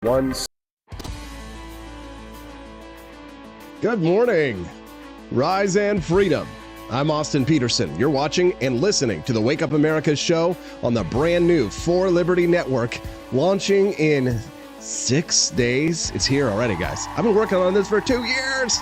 One. Good morning. Rise and freedom. I'm Austin Petersen. You're watching and listening to the Wake Up America show on the brand new For Liberty Network, launching in 6 days. It's here already, guys. I've been working on this for 2 years.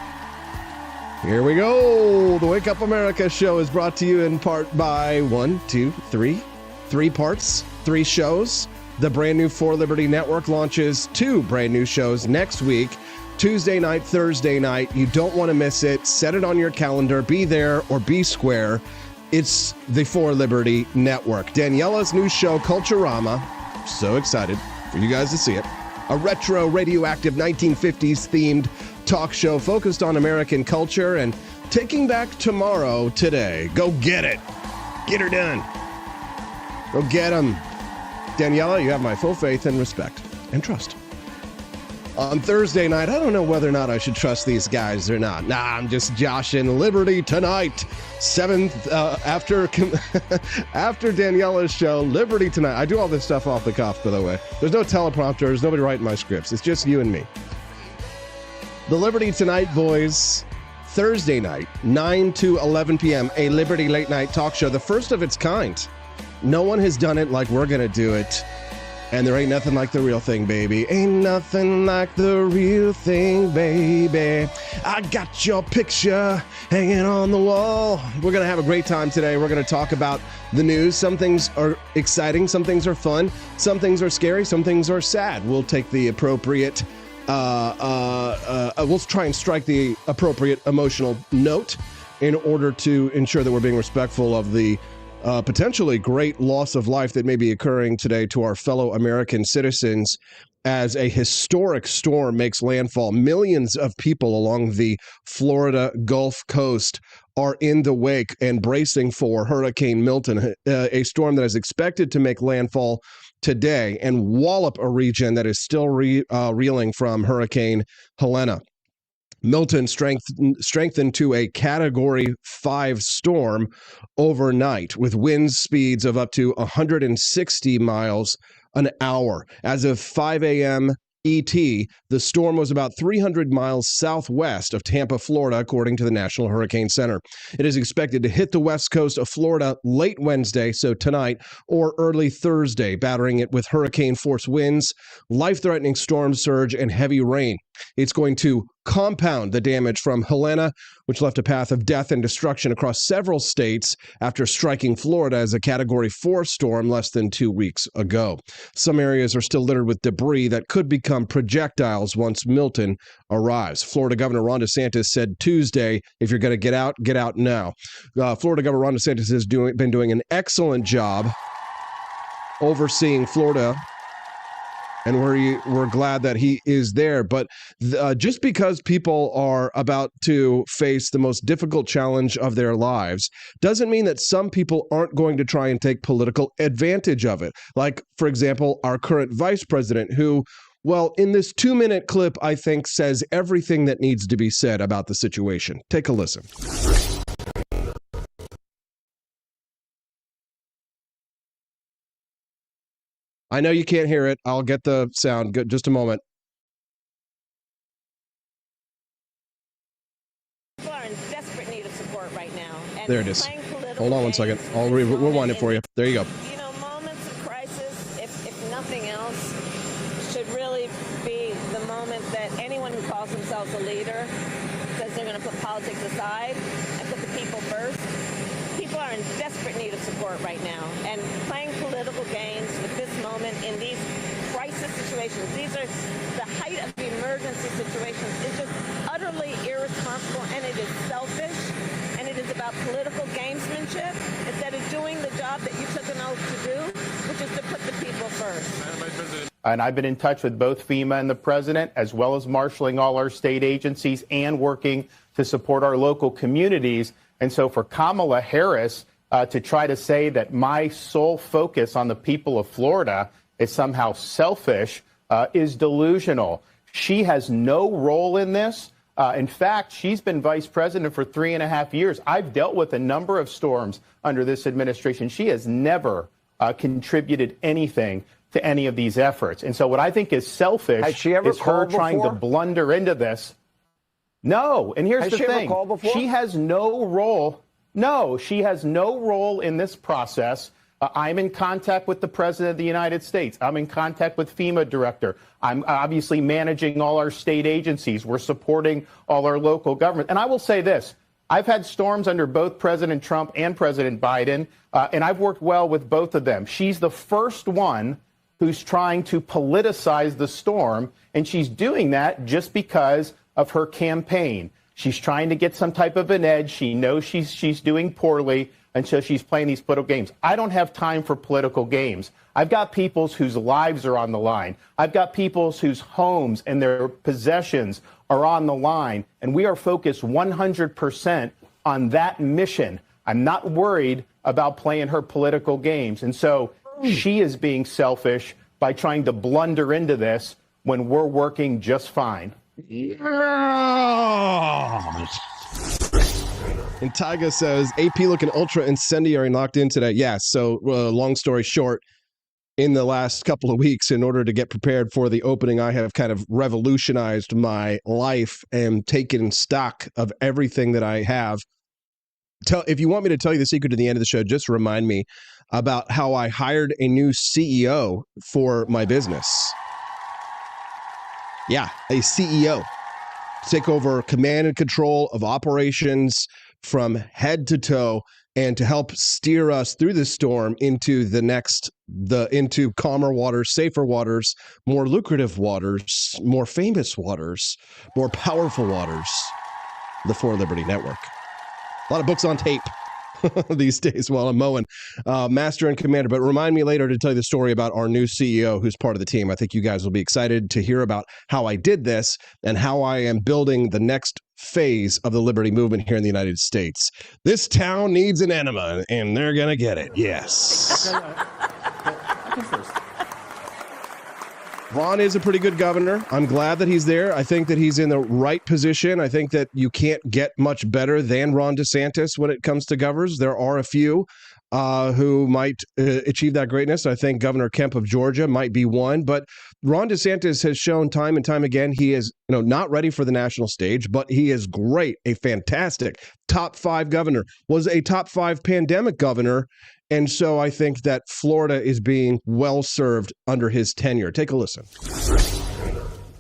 Here we go. The Wake Up America show is brought to you in part by three parts, 3 shows. The brand new For Liberty Network launches 2 brand new shows next week, Tuesday night, Thursday night. You don't want to miss it. Set it on your calendar. Be there or be square. It's the For Liberty Network. Daniela's new show, Culturama. So excited for you guys to see it. A retro, radioactive 1950s themed talk show focused on American culture and taking back tomorrow today. Go get it. Get her done. Go get them. Daniela, you have my full faith and respect and trust. On Thursday night, I don't know whether or not I should trust these guys or not. Nah, I'm just joshing. Liberty Tonight, 7th, after Daniela's show, Liberty Tonight. I do all this stuff off the cuff, by the way. There's no teleprompter. There's nobody writing my scripts. It's just you and me. The Liberty Tonight boys, Thursday night, 9 to 11 p.m., a Liberty late night talk show, the first of its kind. No one has done it like we're going to do it. And there ain't nothing like the real thing, baby. Ain't nothing like the real thing, baby. I got your picture hanging on the wall. We're going to have a great time today. We're going to talk about the news. Some things are exciting. Some things are fun. Some things are scary. Some things are sad. We'll take the appropriate, we'll try and strike the appropriate emotional note in order to ensure that we're being respectful of the potentially great loss of life that may be occurring today to our fellow American citizens as a historic storm makes landfall. Millions of people along the Florida Gulf Coast are in the wake and bracing for Hurricane Milton, a storm that is expected to make landfall today and wallop a region that is still reeling from Hurricane Helena. Milton strengthened to a Category 5 storm overnight with wind speeds of up to 160 miles an hour. As of 5 a.m. ET, the storm was about 300 miles southwest of Tampa, Florida, according to the National Hurricane Center. It is expected to hit the west coast of Florida late Wednesday, so tonight, or early Thursday, battering it with hurricane-force winds, life-threatening storm surge, and heavy rain. It's going to compound the damage from Helena, which left a path of death and destruction across several states after striking Florida as a Category 4 storm less than 2 weeks ago. Some areas are still littered with debris that could become projectiles once Milton arrives. Florida Governor Ron DeSantis said Tuesday, if you're going to get out now. Florida Governor Ron DeSantis has been doing an excellent job overseeing Florida, and we're glad that he is there. But just because people are about to face the most difficult challenge of their lives doesn't mean that some people aren't going to try and take political advantage of it. Like, for example, our current vice president, who, well, in this 2-minute clip, I think says everything that needs to be said about the situation. Take a listen. I know you can't hear it. I'll get the sound. Good, just a moment. People are in desperate need of support right now. And there it is. Hold on one second. I'll rewind it for you. There you go. You know, moments of crisis, if nothing else, should really be the moment that anyone who calls themselves a leader says they're going to put politics aside and put the people first. People are in desperate need of support right now, and playing political games with this moment in these crisis situations, these are the height of emergency situations, is just utterly irresponsible, and it is selfish, and it is about political gamesmanship instead of doing the job that you took an oath to do, which is to put the people first. And I've been in touch with both FEMA and the president, as well as marshaling all our state agencies and working to support our local communities. And so for Kamala Harris to try to say that my sole focus on the people of Florida is somehow selfish is delusional. She has no role in this. In fact, she's been vice president for 3.5 years. I've dealt with a number of storms under this administration. She has never contributed anything to any of these efforts. And so what I think is selfish Has she ever is her called trying to before? blunder into this. No. And here's Has the she ever thing. called before? She has no role. No, she has no role in this process. I'm in contact with the President of the United States. I'm in contact with FEMA director. I'm obviously managing all our state agencies. We're supporting all our local government. And I will say this. I've had storms under both President Trump and President Biden, and I've worked well with both of them. She's the first one who's trying to politicize the storm, and she's doing that just because of her campaign. She's trying to get some type of an edge. She knows she's doing poorly, and so she's playing these political games. I don't have time for political games. I've got people whose lives are on the line. I've got people whose homes and their possessions are on the line, and we are focused 100% on that mission. I'm not worried about playing her political games. And so she is being selfish by trying to blunder into this when we're working just fine. And Tyga says, AP looking ultra incendiary and locked in today. Yes. So long story short, in the last couple of weeks, in order to get prepared for the opening, I have kind of revolutionized my life and taken stock of everything that I have. If you want me to tell you the secret to the end of the show, just remind me about how I hired a new CEO for my business. Yeah, a CEO to take over command and control of operations from head to toe and to help steer us through the storm into into calmer waters, safer waters, more lucrative waters, more famous waters, more powerful waters. The For Liberty Network. A lot of books on tape these days while I'm mowing. Master and Commander. But remind me later to tell you the story about our new CEO who's part of the team. I think you guys will be excited to hear about how I did this and how I am building the next phase of the liberty movement here in the United States. This town needs an enema, and they're going to get it. Yes. Ron is a pretty good governor. I'm glad that he's there. I think that he's in the right position. I think that you can't get much better than Ron DeSantis when it comes to governors. There are a few who might achieve that greatness. I think Governor Kemp of Georgia might be one, but Ron DeSantis has shown time and time again he is, not ready for the national stage, but he is great, a fantastic top 5 governor, was a top 5 pandemic governor. And so I think that Florida is being well served under his tenure. Take a listen.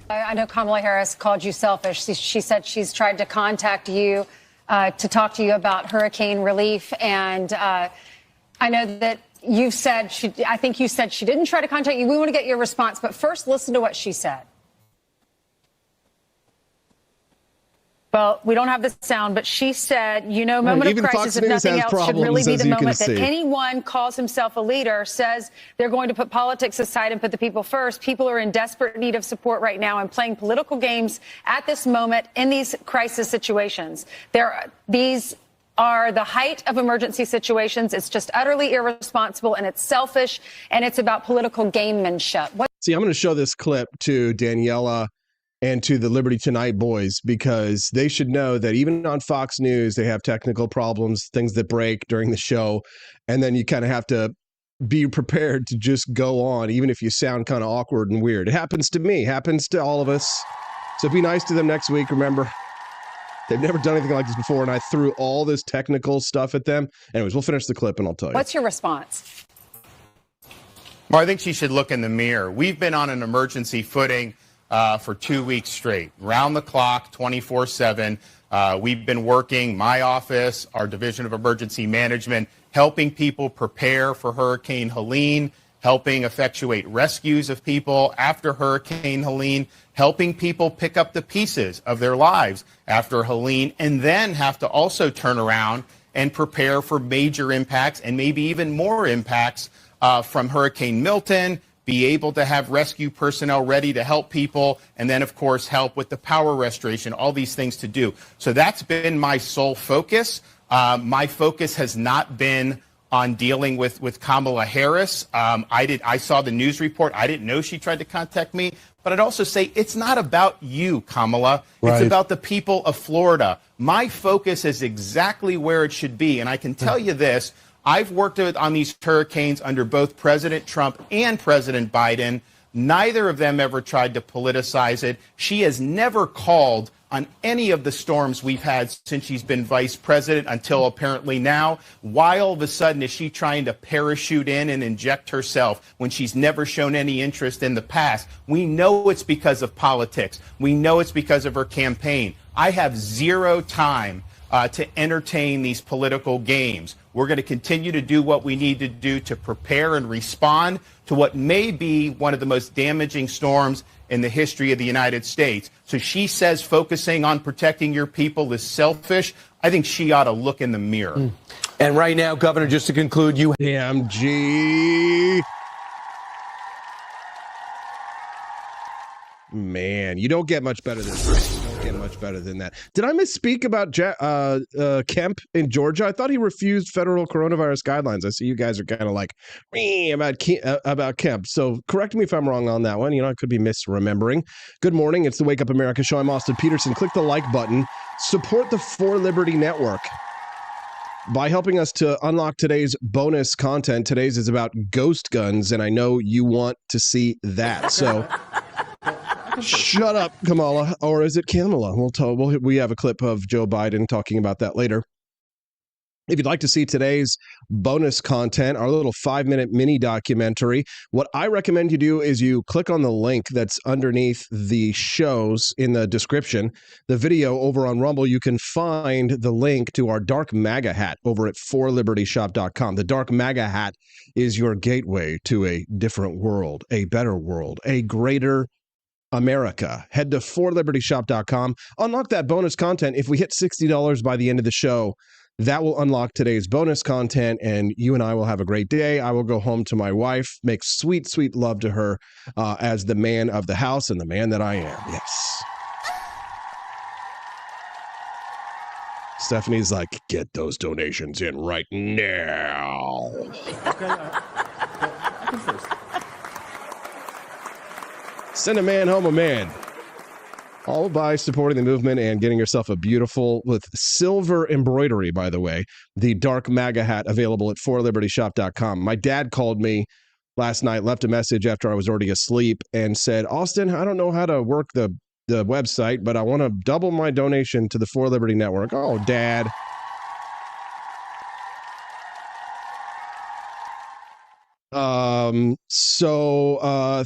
I know Kamala Harris called you selfish. She said she's tried to contact you to talk to you about hurricane relief. And I know that you've said, I think you said she didn't try to contact you. We want to get your response. But first, listen to what she said. Well, we don't have the sound, but she said, moment of crisis, if nothing else, should really be the moment that anyone calls himself a leader, says they're going to put politics aside and put the people first. People are in desperate need of support right now and playing political games at this moment in these crisis situations. These are the height of emergency situations. It's just utterly irresponsible, and it's selfish, and it's about political gamemanship. See, I'm going to show this clip to Daniela and to the Liberty Tonight boys, because they should know that even on Fox News, they have technical problems, things that break during the show. And then you kind of have to be prepared to just go on, even if you sound kind of awkward and weird. It happens to me, happens to all of us. So be nice to them next week. Remember, they've never done anything like this before, and I threw all this technical stuff at them. Anyways, we'll finish the clip and I'll tell you. What's your response? Well, I think she should look in the mirror. We've been on an emergency footing for 2 weeks straight, round the clock, 24/7. We've been working, my office, our Division of Emergency Management, helping people prepare for Hurricane Helene, helping effectuate rescues of people after Hurricane Helene, helping people pick up the pieces of their lives after Helene, and then have to also turn around and prepare for major impacts and maybe even more impacts from Hurricane Milton, be able to have rescue personnel ready to help people, and then, of course, help with the power restoration, all these things to do. So that's been my sole focus. My focus has not been on dealing with Kamala Harris. I saw the news report. I didn't know she tried to contact me. But I'd also say it's not about you, Kamala. Right. It's about the people of Florida. My focus is exactly where it should be. And I can tell you this. I've worked on these hurricanes under both President Trump and President Biden. Neither of them ever tried to politicize it. She has never called on any of the storms we've had since she's been vice president until apparently now. Why all of a sudden is she trying to parachute in and inject herself when she's never shown any interest in the past? We know it's because of politics. We know it's because of her campaign. I have zero time to entertain these political games. We're going to continue to do what we need to do to prepare and respond to what may be one of the most damaging storms in the history of the United States. So she says focusing on protecting your people is selfish. I think she ought to look in the mirror. And right now, Governor, just to conclude, you... DMG. Man, you don't get much better than that. You don't get much better than that. Did I misspeak about Kemp in Georgia? I thought he refused federal coronavirus guidelines. I see you guys are kind of like about Kemp. So correct me if I'm wrong on that one. You know, I could be misremembering. Good morning. It's the Wake Up America Show. I'm Austin Petersen. Click the like button. Support the For Liberty Network by helping us to unlock today's bonus content. Today's is about ghost guns, and I know you want to see that. So... Shut up, Kamala, or is it Kamala? We have a clip of Joe Biden talking about that later. If you'd like to see today's bonus content, our little 5-minute mini documentary, what I recommend you do is you click on the link that's underneath the shows in the description. The video over on Rumble, you can find the link to our Dark MAGA hat over at forlibertyshop.com. The Dark MAGA hat is your gateway to a different world, a better world, a greater America. Head to forlibertyshop.com. Unlock that bonus content. If we hit $60 by the end of the show, that will unlock today's bonus content, and you and I will have a great day. I will go home to my wife, make sweet, sweet love to her as the man of the house and the man that I am. Yes. Stephanie's like, get those donations in right now. Send a man home a man. All by supporting the movement and getting yourself a beautiful, with silver embroidery, by the way, the Dark MAGA hat available at forlibertyshop.com. My dad called me last night, left a message after I was already asleep, and said, Austin, I don't know how to work the website, but I want to double my donation to the For Liberty Network. Oh, Dad.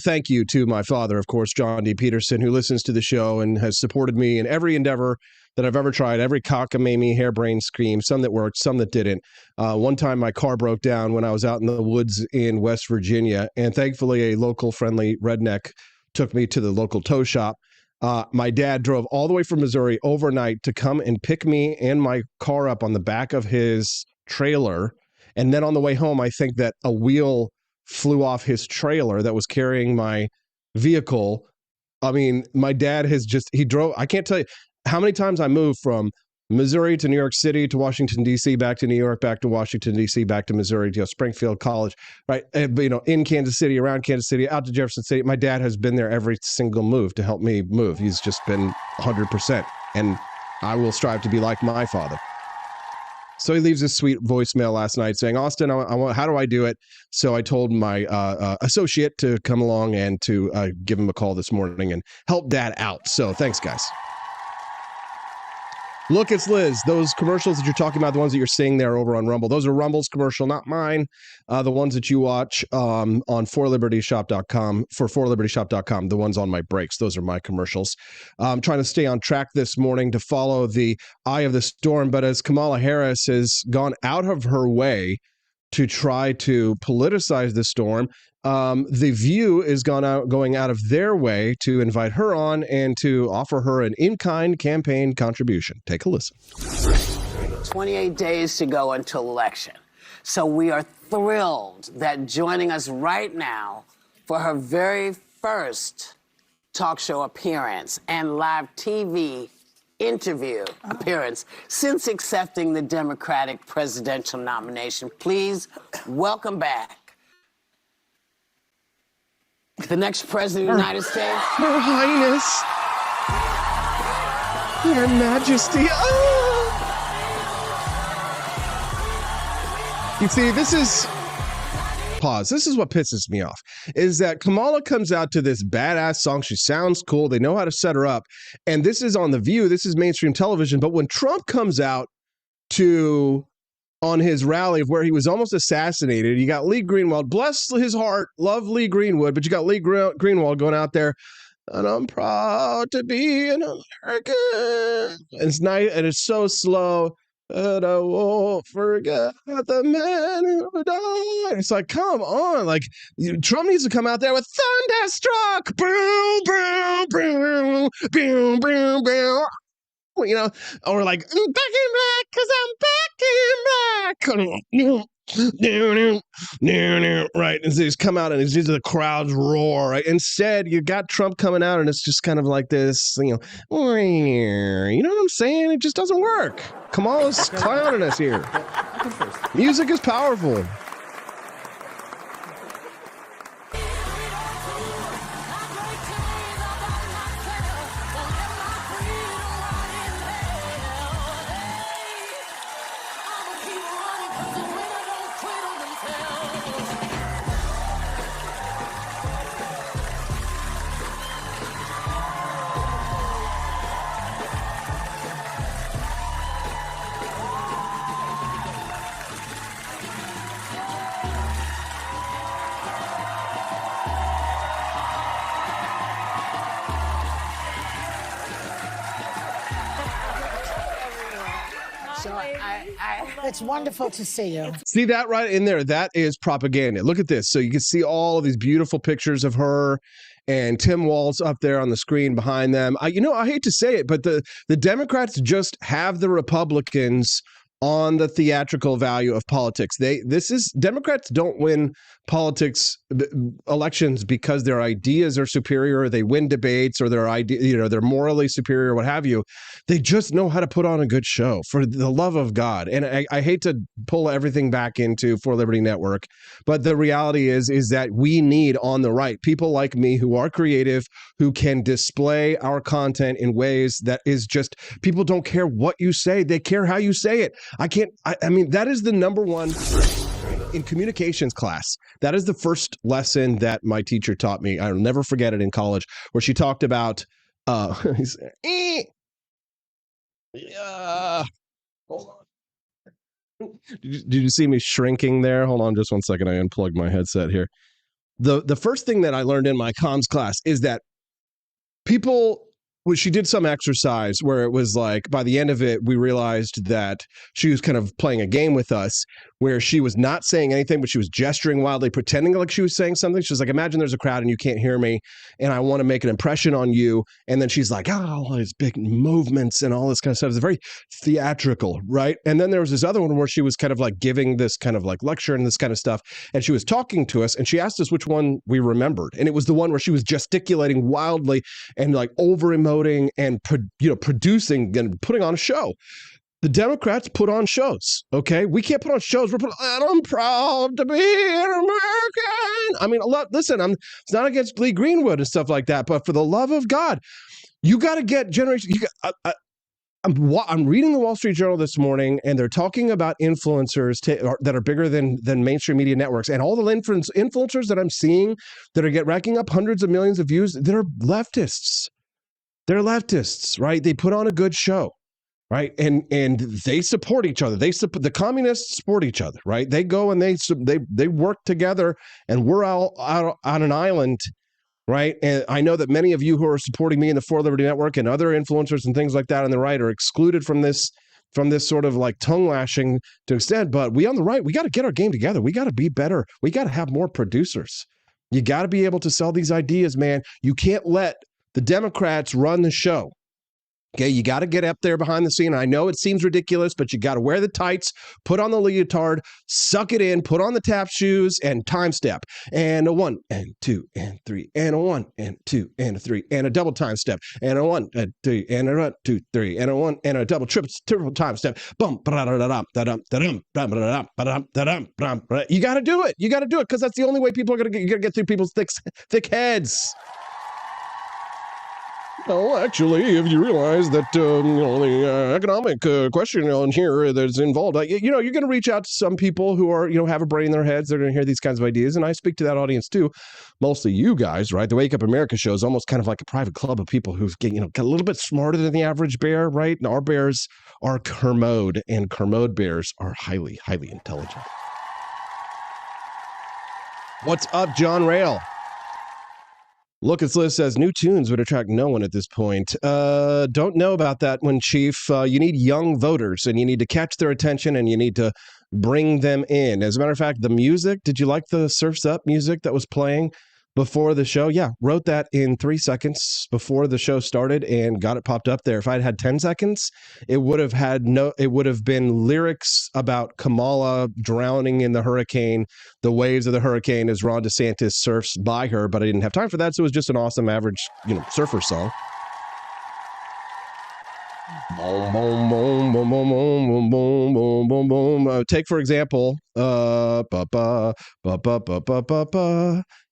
Thank you to my father, of course, John D. Petersen, who listens to the show and has supported me in every endeavor that I've ever tried, every cockamamie, harebrained scheme, some that worked, some that didn't. One time my car broke down when I was out in the woods in West Virginia, and thankfully a local friendly redneck took me to the local tow shop. My dad drove all the way from Missouri overnight to come and pick me and my car up on the back of his trailer. And then on the way home, I think that a wheel flew off his trailer that was carrying my vehicle. I mean, my dad he drove, I can't tell you how many times I moved from Missouri to New York City to Washington, D.C., back to New York, back to Washington, D.C., back to Missouri, to Springfield College, right? In Kansas City, around Kansas City, out to Jefferson City. My dad has been there every single move to help me move. He's just been 100%. And I will strive to be like my father. So he leaves this sweet voicemail last night saying, Austin, how do I do it? So I told my associate to come along and to give him a call this morning and help Dad out. So thanks, guys. Look, it's Liz. Those commercials that you're talking about, the ones that you're seeing there over on Rumble, those are Rumble's commercial, not mine. The ones that you watch on forlibertyshop.com, for forlibertyshop.com, the ones on my breaks, those are my commercials. I'm trying to stay on track this morning to follow the eye of the storm, but as Kamala Harris has gone out of her way to try to politicize the storm, The View is going out of their way to invite her on and to offer her an in-kind campaign contribution. Take a listen. 28 days to go until election. So we are thrilled that joining us right now for her very first talk show appearance and live TV interview appearance since accepting the Democratic presidential nomination. Please welcome back the next president of the United States. Her Highness, Your Majesty. You see, this is what pisses me off, is that Kamala comes out to this badass song. She sounds cool. They know how to set her up. And this is on The View. This is mainstream television. But when Trump comes out on his rally of where he was almost assassinated, you got Lee Greenwald, bless his heart, love Lee Greenwood, but you got Lee Greenwald going out there, and I'm proud to be an American. It's nice, and it's so slow. And I won't forget the man who died. It's like, come on. Like, Trump needs to come out there with Thunderstruck. Boom, boom, boom, boom, boom, boom. You know, or like, I'm back in black because I'm back in black. Right. And so he's come out and he's the crowds roar. Right. Instead, you got Trump coming out and it's just kind of like this, you know what I'm saying? It just doesn't work. Kamala's clowning us here. Music is powerful. It's wonderful to see you. See that right in there? That is propaganda. Look at this. So you can see all of these beautiful pictures of her and Tim Walz up there on the screen behind them. I hate to say it, but the Democrats just have the Republicans on the theatrical value of politics. Democrats don't win elections because their ideas are superior, or they win debates, or they're morally superior, what have you. They just know how to put on a good show, for the love of God. And I hate to pull everything back into For Liberty Network, but the reality is that we need on the right people like me who are creative, who can display our content in ways that is just, people don't care what you say, they care how you say it. I mean, that is the number one in communications class. That is the first lesson that my teacher taught me. I'll never forget it in college, where she talked about, hold on. Did you see me shrinking there? Hold on just one second. I unplugged my headset here. The first thing that I learned in my comms class is that she did some exercise where it was like, by the end of it, we realized that she was kind of playing a game with us, where she was not saying anything, but she was gesturing wildly, pretending like she was saying something. She was like, imagine there's a crowd and you can't hear me, and I want to make an impression on you. And then she's like, all these big movements and all this kind of stuff. It's very theatrical, right? And then there was this other one where she was kind of like giving this kind of like lecture and this kind of stuff. And she was talking to us, and she asked us which one we remembered. And it was the one where she was gesticulating wildly and like over-emoting and producing and putting on a show. The Democrats put on shows, okay? We can't put on shows. And I'm proud to be an American. I mean, listen, it's not against Lee Greenwood and stuff like that, but for the love of God, you got to get generation. I'm reading the Wall Street Journal this morning, and they're talking about influencers that are bigger than mainstream media networks, and all the influencers that I'm seeing that are racking up hundreds of millions of views. They're leftists. They're leftists, right? They put on a good show. Right. And they support each other. The communists support each other. Right. They go and they work together, and we're all out on an island. Right. And I know that many of you who are supporting me in the For Liberty Network and other influencers and things like that on the right are excluded from this sort of like tongue lashing to extent. But we on the right, we got to get our game together. We got to be better. We got to have more producers. You got to be able to sell these ideas, man. You can't let the Democrats run the show. Okay, you got to get up there behind the scene. I know it seems ridiculous, but you got to wear the tights, put on the leotard, suck it in, put on the tap shoes, and time step. And a 1 and 2 and 3, and a 1 and 2 and a 3, and a double time step, and a 1 and 2 and a 1 2 3, and a 1 and a double triple time step. Boom, you got to do it. You got to do it, because that's the only way people are going to get through people's thick heads. Well, actually, if you realize that, the economic question on here that's involved, you're going to reach out to some people who are, have a brain in their heads. They're going to hear these kinds of ideas. And I speak to that audience too. Mostly you guys, right? The Wake Up America show is almost kind of like a private club of people who've, got a little bit smarter than the average bear, right? And our bears are Kermode, and Kermode bears are highly, highly intelligent. What's up, John Rail? Lucas List says new tunes would attract no one at this point. Don't know about that one, Chief. You need young voters, and you need to catch their attention, and you need to bring them in. As a matter of fact, the music, did you like the Surf's Up music that was playing before the show? Yeah, wrote that in 3 seconds before the show started and got it popped up there. If I'd had 10 seconds, it would have been lyrics about Kamala drowning in the hurricane, the waves of the hurricane as Ron DeSantis surfs by her, but I didn't have time for that, so it was just an awesome average, surfer song. Boom, boom, boom, boom, boom, boom, boom, boom, boom, boom. Take, for example,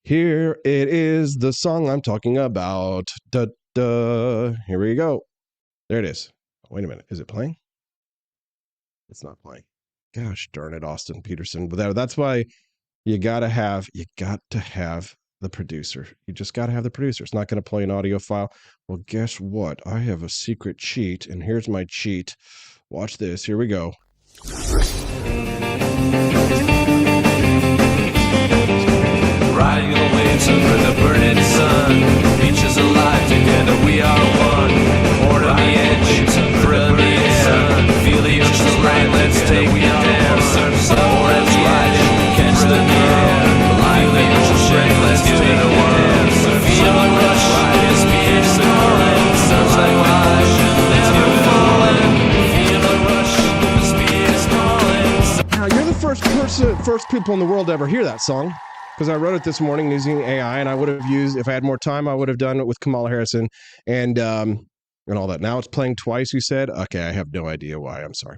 here it is, the song I'm talking about. Da, da. Here we go. There it is. Wait a minute. Is it playing? It's not playing. Gosh darn it, Austin Petersen. But that's why you got to have the producer. You just got to have the producer. It's not going to play an audio file. Well, guess what? I have a secret cheat, and here's my cheat. Watch this. Here we go. Riding on waves under the burning sun, beaches alive, together we are one. Port on the edge, thrill in the air, feel the ocean's rain, let's take it down. Surf's up, let's ride it, catch the air, feel the ocean's rain, let's do it one. Feel the rush, this beat is calling, sounds like wash, never falling. Feel the rush, this beat is calling. Now, you're the first people in the world to ever hear that song. Because I wrote it this morning using AI, and I would have used, if I had more time, I would have done it with Kamala Harris and all that. Now it's playing twice, you said? Okay, I have no idea why. I'm sorry.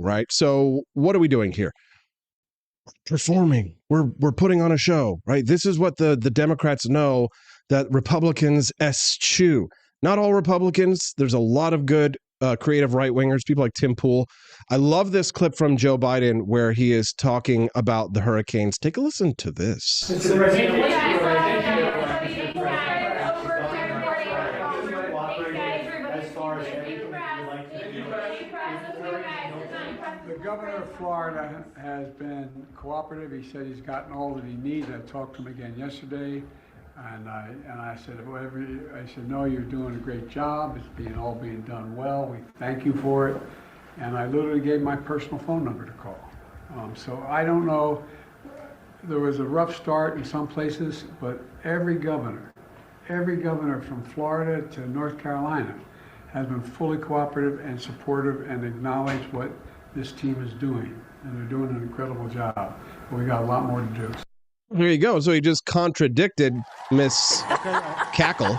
Right? So what are we doing here? Performing. We're putting on a show, right? This is what the Democrats know that Republicans eschew. Not all Republicans. There's a lot of good creative right-wingers, people like Tim Pool. I love this clip from Joe Biden where he is talking about the hurricanes. Take a listen to this. The governor of Florida has been cooperative. He said he's gotten all that he needs. I talked to him again yesterday. And I said, no, you're doing a great job. It's all being done well. We thank you for it. And I literally gave my personal phone number to call. So I don't know. There was a rough start in some places, but every governor from Florida to North Carolina has been fully cooperative and supportive and acknowledged what this team is doing. And they're doing an incredible job. But we got a lot more to do. There you go. So he just contradicted Miss Cackle.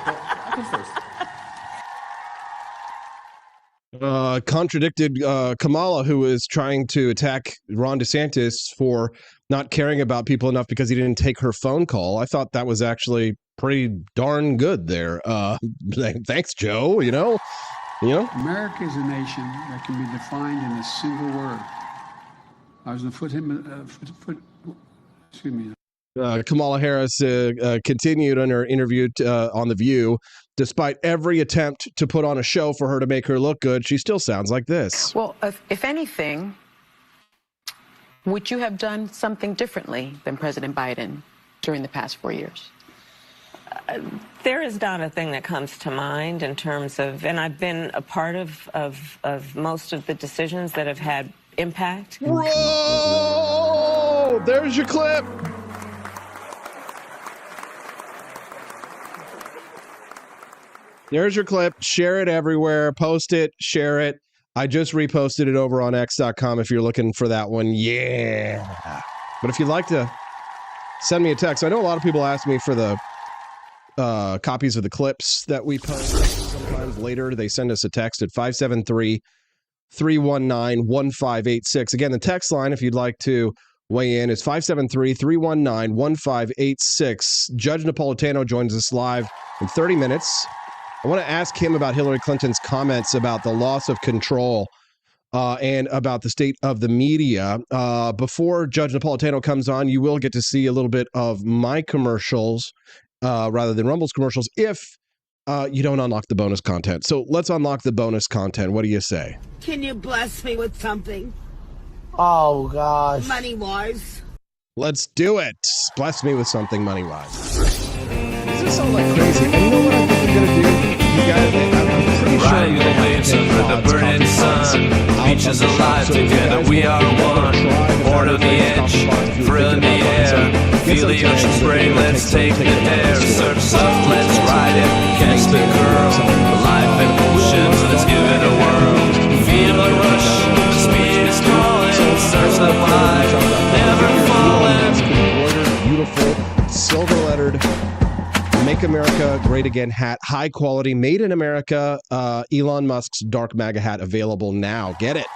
Contradicted Kamala, who was trying to attack Ron DeSantis for not caring about people enough because he didn't take her phone call. I thought that was actually pretty darn good there. Thanks, Joe. America is a nation that can be defined in a single word. I was going to excuse me. Kamala Harris continued on her interview on The View. Despite every attempt to put on a show for her to make her look good, she still sounds like this. Well, if anything, would you have done something differently than President Biden during the past 4 years? There is not a thing that comes to mind in terms of, and I've been a part of most of the decisions that have had impact. Whoa! There's your clip. There's your clip. Share it everywhere. Post it. Share it. I just reposted it over on x.com if you're looking for that one. Yeah. But if you'd like to send me a text, I know a lot of people ask me for the copies of the clips that we post. Sometimes later they send us a text at 573-319-1586. Again, the text line, if you'd like to weigh in. It's 573-319-1586. Judge Napolitano joins us live in 30 minutes. I want to ask him about Hillary Clinton's comments about the loss of control and about the state of the media. Before Judge Napolitano comes on, you will get to see a little bit of my commercials rather than Rumble's commercials if you don't unlock the bonus content. So let's unlock the bonus content. What do you say? Can you bless me with something? Oh, gosh. Money-wise. Let's do it. Bless me with something money-wise. Does this sound like crazy? And you know what I think we're going to do? You guys, I'm pretty sure Riding the waves under the burning sun. Beaches alive together, we are one. Born on the edge, thrill in the air. Feel the ocean spray, let's take the dare. Surf up, let's ride it, catch the curl. Life in oceans, let's give it a whirl. Feel the rush, the speed is calling. Surf's up high, never falling. Beautiful, silver-lettered, Make America Great Again hat, high quality, made in America. Elon Musk's dark MAGA hat available now. Get it.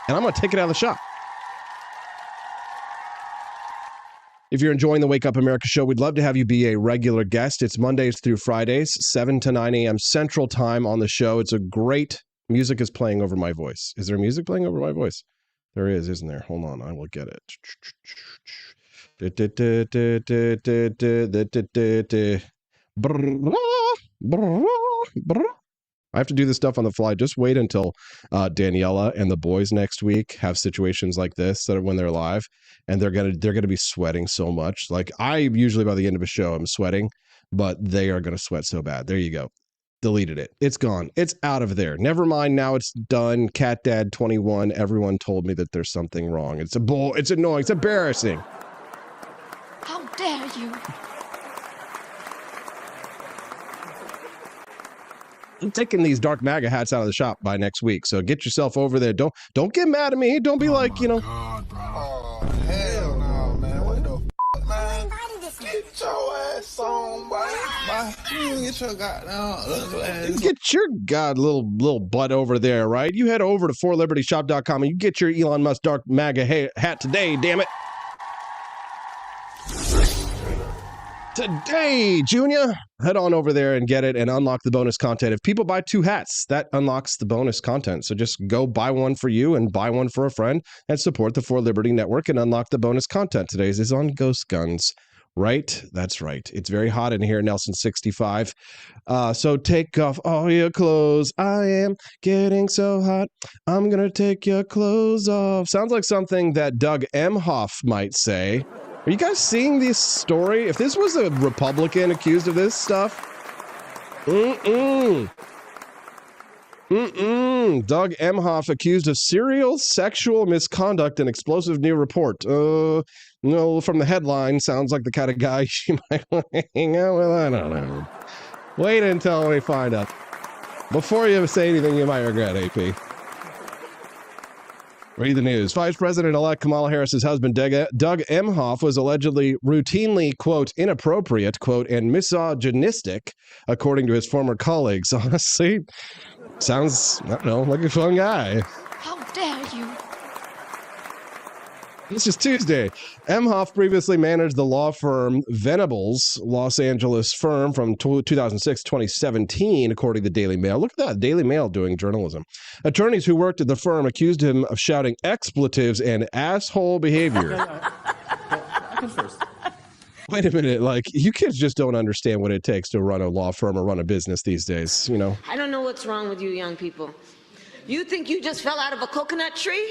And I'm going to take it out of the shop. If you're enjoying the Wake Up America show, we'd love to have you be a regular guest. It's Mondays through Fridays, 7 to 9 a.m. Central Time on the show. It's a great music is playing over my voice. Is there music playing over my voice? There is, isn't there? Hold on. I will get it. I have to do this stuff on the fly. Just wait until Daniela and the boys next week have situations like this that are when they're live, and they're gonna be sweating so much. Like I usually by the end of a show I'm sweating, but they are gonna sweat so bad. There you go. Deleted it. It's gone. It's out of there. Never mind. Now it's done. Cat Dad 21. Everyone told me that there's something wrong. It's a bull. It's annoying. It's embarrassing. How dare you? I'm taking these dark MAGA hats out of the shop by next week. So get yourself over there. Don't get mad at me. Don't be like, you know. God, bro. Oh, hell no, man. What the f***, man? Get your ass on, boy. Get your goddamn ass. Get your little butt over there, right? You head over to 4libertyshop.com and you get your Elon Musk dark MAGA hat today, damn it. Today, Junior, head on over there and get it and unlock the bonus content. If people buy 2 hats, that unlocks the bonus content. So just go buy one for you and buy one for a friend and support the For Liberty Network and unlock the bonus content. Today's is on ghost guns, right? That's right. It's very hot in here, Nelson 65. So take off all your clothes. I am getting so hot. I'm going to take your clothes off. Sounds like something that Doug Emhoff might say. Are you guys seeing this story? If this was a Republican accused of this stuff, Doug Emhoff accused of serial sexual misconduct and explosive new report. No, from the headline, sounds like the kind of guy she might want to hang out with. I don't know. Wait until we find out. Before you say anything you might regret, AP. Read the news. Vice President-elect Kamala Harris's husband, Doug Emhoff, was allegedly routinely, quote, inappropriate, quote, and misogynistic, according to his former colleagues. Honestly, sounds, I don't know, like a fun guy. How dare you? This is Tuesday. Emhoff previously managed the law firm Venables, Los Angeles firm from 2006 to 2017, according to the Daily Mail. Look at that, Daily Mail doing journalism. Attorneys who worked at the firm accused him of shouting expletives and asshole behavior. I can first. Wait a minute, like, you kids just don't understand what it takes to run a law firm or run a business these days, you know? I don't know what's wrong with you young people. You think you just fell out of a coconut tree?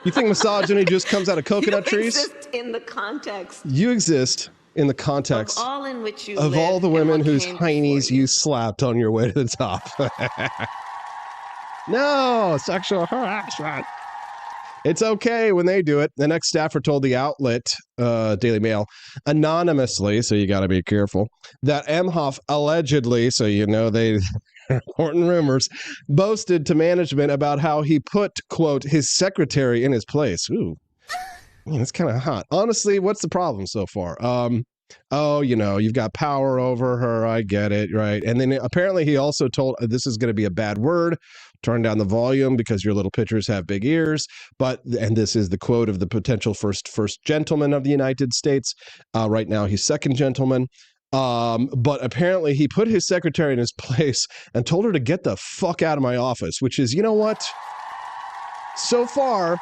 You think misogyny just comes out of coconut trees? You exist in the context. You exist in the context of all in which you of live all the women and whose heinies you slapped on your way to the top. No, sexual harassment. It's okay when they do it. The next staffer told the outlet, Daily Mail, anonymously, so you got to be careful, that Emhoff allegedly, so you know they important rumors, boasted to management about how he put, quote, his secretary in his place. Ooh, man, that's kind of hot. Honestly, what's the problem so far? Oh, you know, you've got power over her. I get it, right? And then apparently he also told, this is going to be a bad word, turn down the volume because your little pitchers have big ears. But, and this is the quote of the potential first gentleman of the United States. Right now, he's second gentleman. But apparently he put his secretary in his place and told her to get the fuck out of my office, which is, you know what? So far,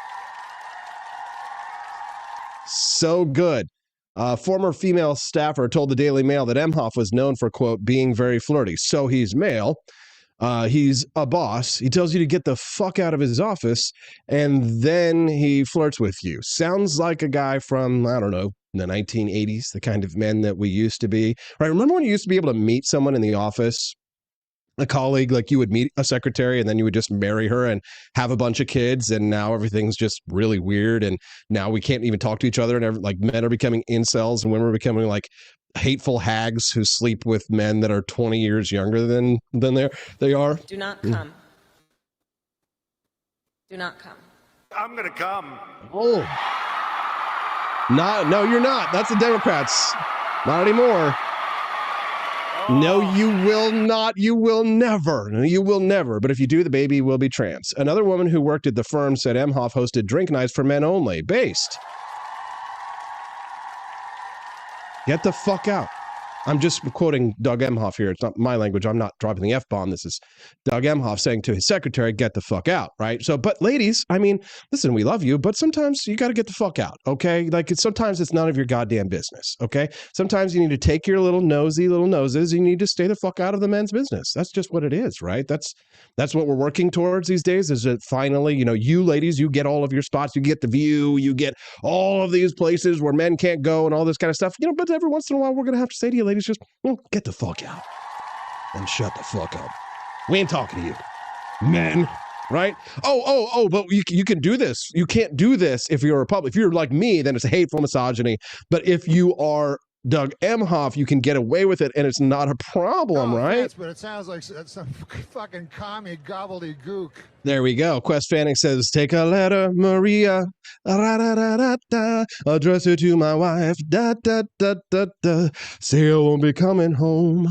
so good. Former female staffer told the Daily Mail that Emhoff was known for, quote, being very flirty. So he's male. He's a boss. He tells you to get the fuck out of his office, and then he flirts with you. Sounds like a guy from, I don't know, the 1980s, the kind of men that we used to be. Right? Remember when you used to be able to meet someone in the office, a colleague, like you would meet a secretary and then you would just marry her and have a bunch of kids, and now everything's just really weird, and now we can't even talk to each other, and like men are becoming incels and women are becoming like hateful hags who sleep with men that are 20 years younger than they are. Do not come. Do not come. I'm gonna come. Oh. No, you're not. That's the Democrats. Not anymore. No, you will not. You will never. You will never. But if you do, the baby will be trans. Another woman who worked at the firm said Emhoff hosted drink nights for men only. Based. Get the fuck out. I'm just quoting Doug Emhoff here. It's not my language. I'm not dropping the F-bomb. This is Doug Emhoff saying to his secretary, get the fuck out, right? So, but ladies, I mean, listen, we love you, but sometimes you got to get the fuck out, okay? Like, sometimes it's none of your goddamn business, okay? Sometimes you need to take your little noses, you need to stay the fuck out of the men's business. That's just what it is, right? That's what we're working towards these days, is that finally, you know, you ladies, you get all of your spots, you get The View, you get all of these places where men can't go and all this kind of stuff, you know, but every once in a while, we're going to have to say to you, ladies, just get the fuck out and shut the fuck up. We ain't talking to you, men, right? But you can do this. You can't do this if you're a Republican. If you're like me, then it's a hateful misogyny. But if you are Doug Emhoff, you can get away with it, and it's not a problem, right? Yes, but it sounds like some fucking commie gobbledygook. There we go. Quest Fanning says, take a letter, Maria, address it to my wife, say I won't be coming home,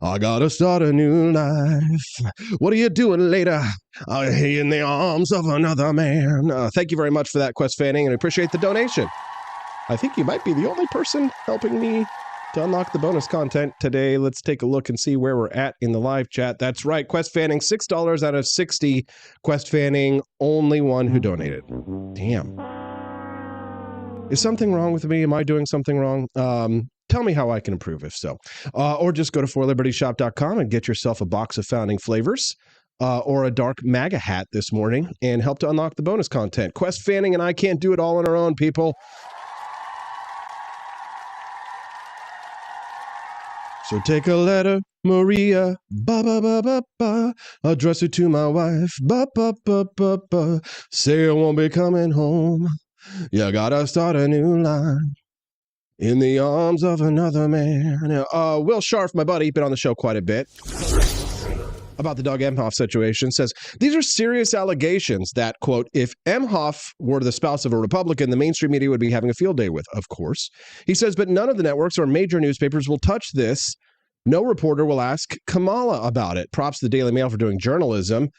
I gotta start a new life. What are you doing later? In the arms of another man. Thank you very much for that, Quest Fanning, and I appreciate the donation. I think you might be the only person helping me to unlock the bonus content today. Let's take a look and see where we're at in the live chat. That's right. Quest Fanning, $6 out of 60. Quest Fanning, only one who donated. Damn. Is something wrong with me? Am I doing something wrong? Tell me how I can improve if so. Or just go to forlibertyshop.com and get yourself a box of founding flavors. Or a dark MAGA hat this morning and help to unlock the bonus content. Quest Fanning and I can't do it all on our own, people. So take a letter, Maria, address it to my wife, say I won't be coming home, you gotta start a new life in the arms of another man. Will Scharf, my buddy, been on the show quite a bit, about the Doug Emhoff situation, says, these are serious allegations that, quote, if Emhoff were the spouse of a Republican, the mainstream media would be having a field day with, of course. He says, but none of the networks or major newspapers will touch this. No reporter will ask Kamala about it. Props to the Daily Mail for doing journalism.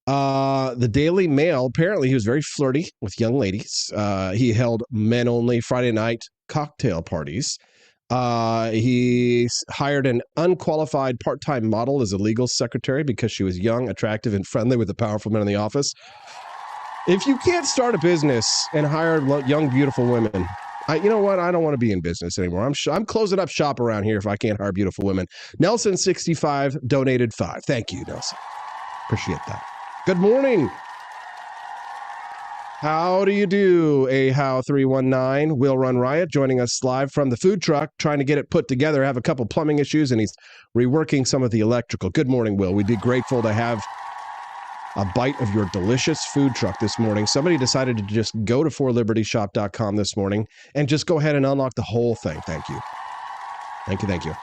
The Daily Mail, apparently he was very flirty with young ladies. He held men-only Friday night cocktail parties. He hired an unqualified part-time model as a legal secretary because she was young, attractive, and friendly with the powerful men in the office. If you can't start a business and hire young, beautiful women, you know what? I don't want to be in business anymore. I'm closing up shop around here if I can't hire beautiful women. Nelson65 donated $5. Thank you, Nelson. Appreciate that. Good morning. How do you do, Ahow319? Will Run Riot joining us live from the food truck, trying to get it put together. Have a couple plumbing issues, and he's reworking some of the electrical. Good morning, Will. We'd be grateful to have a bite of your delicious food truck this morning. Somebody decided to just go to forlibertyshop.com this morning and just go ahead and unlock the whole thing. Thank you. Thank you. Thank you.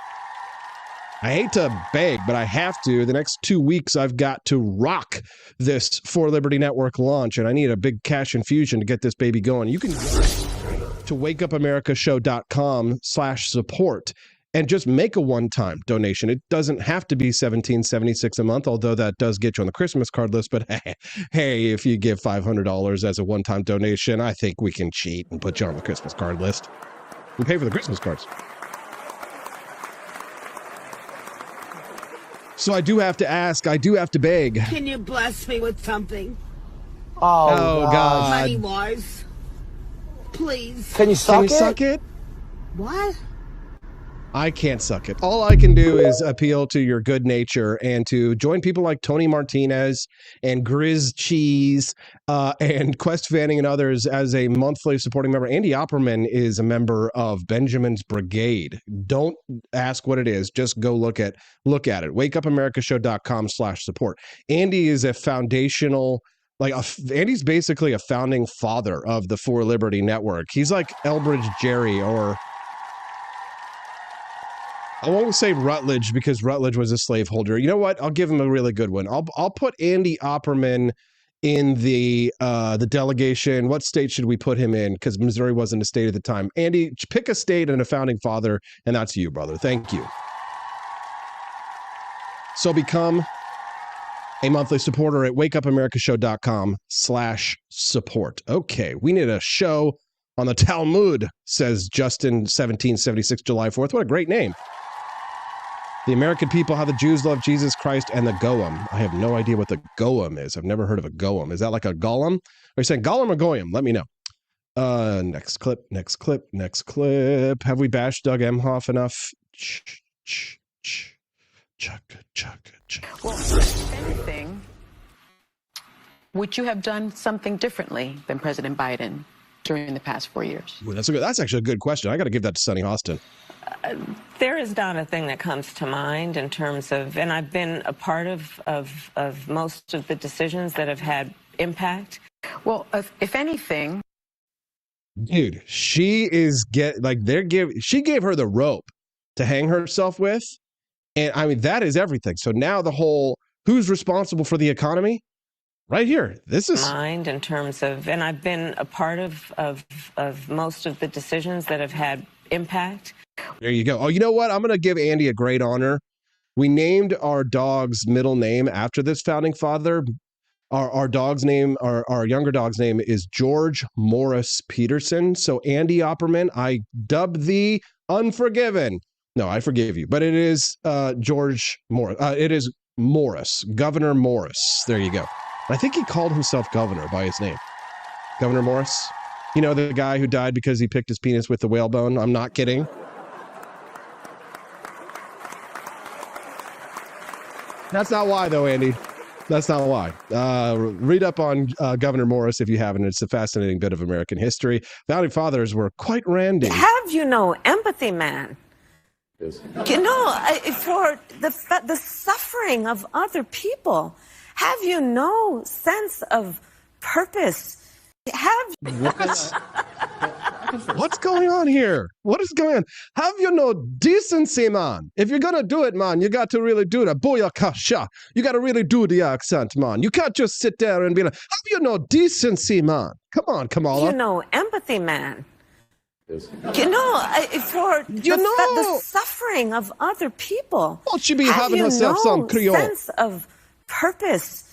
I hate to beg, but I have to. The next 2 weeks, I've got to rock this For Liberty Network launch, and I need a big cash infusion to get this baby going. You can go to wakeupAmericashow.com/support and just make a one-time donation. It doesn't have to be $17.76 a month, although that does get you on the Christmas card list. But hey, if you give $500 as a one-time donation, I think we can cheat and put you on the Christmas card list. We pay for the Christmas cards. So I do have to ask, I do have to beg. Can you bless me with something? Oh God. Money-wise. Please. Can you suck it? What? I can't suck it. All I can do is appeal to your good nature and to join people like Tony Martinez and Grizz Cheese and Quest Fanning and others as a monthly supporting member. Andy Opperman is a member of Benjamin's Brigade. Don't ask what it is. Just go look at it. WakeUpAmericaShow.com/support. Andy is a foundational, Andy's basically a founding father of the For Liberty Network. He's like Elbridge Gerry, or I won't say Rutledge because Rutledge was a slaveholder. You know what? I'll give him a really good one. I'll put Andy Opperman in the delegation. What state should we put him in? Because Missouri wasn't a state at the time. Andy, pick a state and a founding father, and that's you, brother. Thank you. So become a monthly supporter at WakeUpAmericaShow.com/support. Okay, we need a show on the Talmud, says Justin 1776 July 4th. What a great name. The American people, how the Jews love Jesus Christ, and the Goem. I have no idea what the Goem is. I've never heard of a Goem. Is that like a golem? Are you saying golem or goyim? Let me know. Next clip. Have we bashed Doug Emhoff enough? Well, if anything, would you have done something differently than President Biden during the past 4 years? Ooh, that's actually a good question. I got to give that to Sonny Austin. There is not a thing that comes to mind in terms of, and I've been a part of most of the decisions that have had impact. Well, if anything, dude, she gave her the rope to hang herself with, and I mean that is everything. So now the whole who's responsible for the economy, right here. This is mind in terms of, and I've been a part of most of the decisions that have had impact. There you go. Oh, you know what? I'm going to give Andy a great honor. We named our dog's middle name after this founding father. Our dog's name, our younger dog's name is George Morris Petersen. So Andy Opperman, I dub thee unforgiven. No, I forgive you, but it is George Morris. It is Morris, Governor Morris. There you go. I think he called himself governor by his name. Governor Morris. You know, the guy who died because he picked his penis with the whalebone. I'm not kidding. That's not why, though, Andy. That's not why. Read up on Governor Morris if you haven't. It's a fascinating bit of American history. Founding fathers were quite randy. Have you no empathy, man? Yes. You know, for the suffering of other people. Have you no sense of purpose? What's going on here? What is going on? Have you no decency, man? If you're going to do it, man, you got to really do it. Booyakasha. You got to really do the accent, man. You can't just sit there and be like, have you no decency, man? Come on, Kamala. You know, empathy, man. Yes. You know, for the suffering of other people. Well, she be having herself some Creole. Sense of purpose.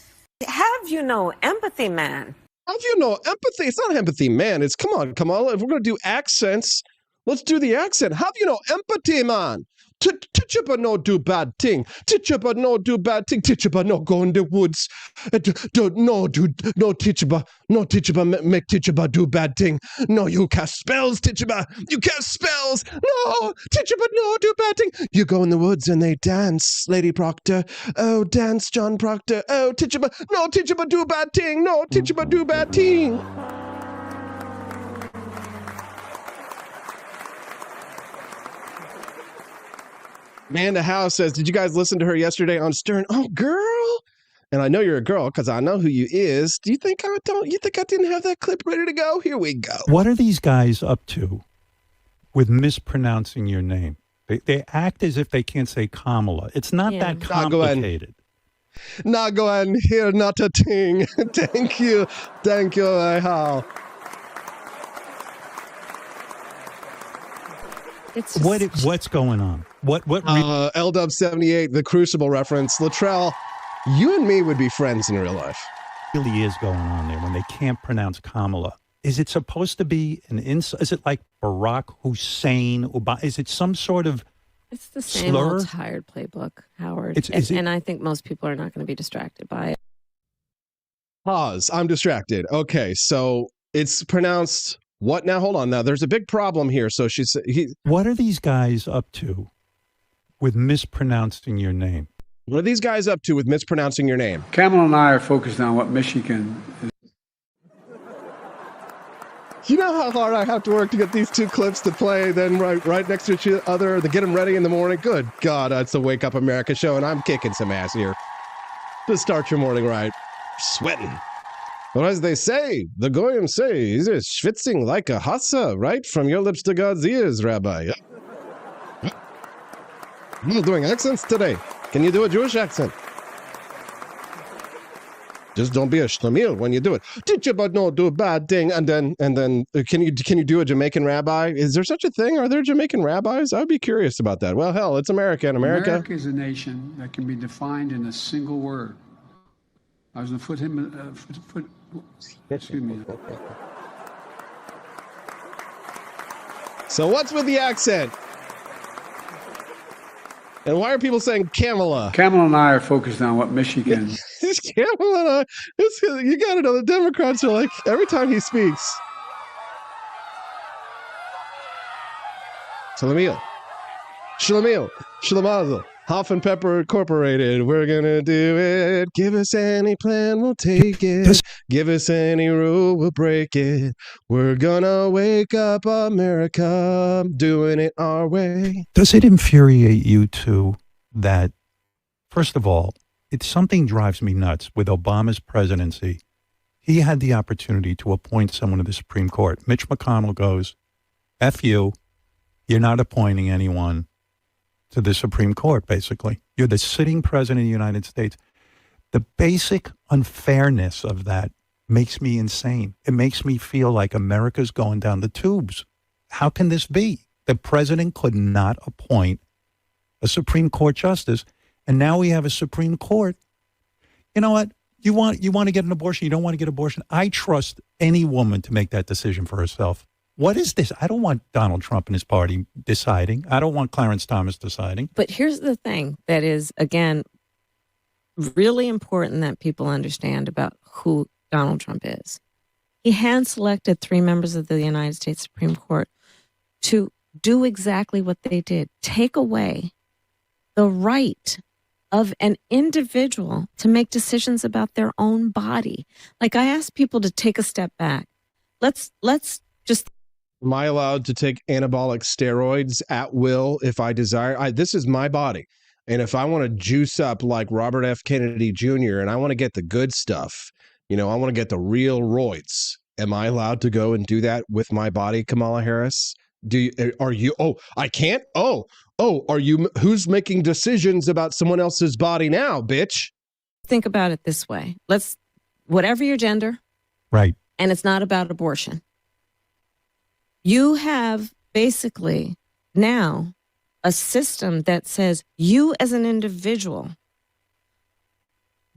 Have you no empathy, man? Have you no empathy? It's not empathy, man. It's, come on, Kamala. If we're going to do accents, let's do the accent. Have you no empathy, man? Teacher no do bad thing. Teacher no do bad thing. Teacher no go in the woods. No teacher make teacher do bad thing. No, you cast spells, teacher. You cast spells. No, teacher no do bad thing. You go in the woods and they dance, Lady Proctor. Oh, dance, John Proctor. Oh, teacher no teacher do bad thing. No, teacher do bad thing. Amanda House says, did you guys listen to her yesterday on Stern? Oh, girl. And I know you're a girl because I know who you is. Do you think I don't? You think I didn't have that clip ready to go? Here we go. What are these guys up to with mispronouncing your name? They act as if they can't say Kamala. It's not that complicated. Not going here, not a thing. Thank you. Thank you, Hal. It's just... What's going on? LW78, the Crucible reference. Latrell, you and me would be friends in real life. Really is going on there when they can't pronounce Kamala? Is it supposed to be an insult? Is it like Barack Hussein? Is it some sort of It's the same slur? old tired playbook, Howard. And I think most people are not going to be distracted by it. Pause. I'm distracted. Okay, so it's pronounced what now? Hold on. Now, there's a big problem here. So what are these guys up to with mispronouncing your name? What are these guys up to with mispronouncing your name? Kamala and I are focused on what Michigan is. You know how hard I have to work to get these two clips to play, then right next to each other, to get them ready in the morning? Good God, it's the Wake Up America show, and I'm kicking some ass here. Just start your morning right. Sweating. Well, as they say, the Goyim say, he's schwitzing like a hassa, right? From your lips to God's ears, Rabbi. I'm not doing accents today. Can you do a Jewish accent? Just don't be a schlemiel when you do it. Did you but no do a bad thing? And then can you do a Jamaican rabbi? Is there such a thing? Are there Jamaican rabbis? I'd be curious about that. Well, hell, it's America, and America is a nation that can be defined in a single word. I was going to put him. Excuse me. So what's with the accent? And why are people saying Kamala? Kamala and I are focused on what Michigan. Kamala and I. You got to know the Democrats are like every time he speaks. Shlemiel, Shlemazel, Hoff and Pepper Incorporated. We're gonna do it. Give us any plan, we'll take it. Give us any rule, we'll break it. We're gonna wake up America, doing it our way. Does it infuriate you too that, first of all, it's something drives me nuts with Obama's presidency. He had the opportunity to appoint someone to the Supreme Court. Mitch McConnell goes, F you, you're not appointing anyone to the Supreme Court, basically. You're the sitting president of the United States. The basic unfairness of that makes me insane. It makes me feel like America's going down the tubes. How can this be? The president could not appoint a Supreme Court justice, and now we have a Supreme Court. You know what? You want to get an abortion, you don't want to get an abortion. I trust any woman to make that decision for herself. What is this? I don't want Donald Trump and his party deciding. I don't want Clarence Thomas deciding. But here's the thing that is, again, really important that people understand about who Donald Trump is. He hand-selected 3 members of the United States Supreme Court to do exactly what they did. Take away the right of an individual to make decisions about their own body. Like, I ask people to take a step back. Let's just... Am I allowed to take anabolic steroids at will if I desire? This is my body. And if I want to juice up like Robert F. Kennedy Jr. and I want to get the good stuff, I want to get the real roids. Am I allowed to go and do that with my body, Kamala Harris? Are you? Oh, I can't? Oh, are you? Who's making decisions about someone else's body now, bitch? Think about it this way. Whatever your gender. Right. And it's not about abortion. You have basically now a system that says you as an individual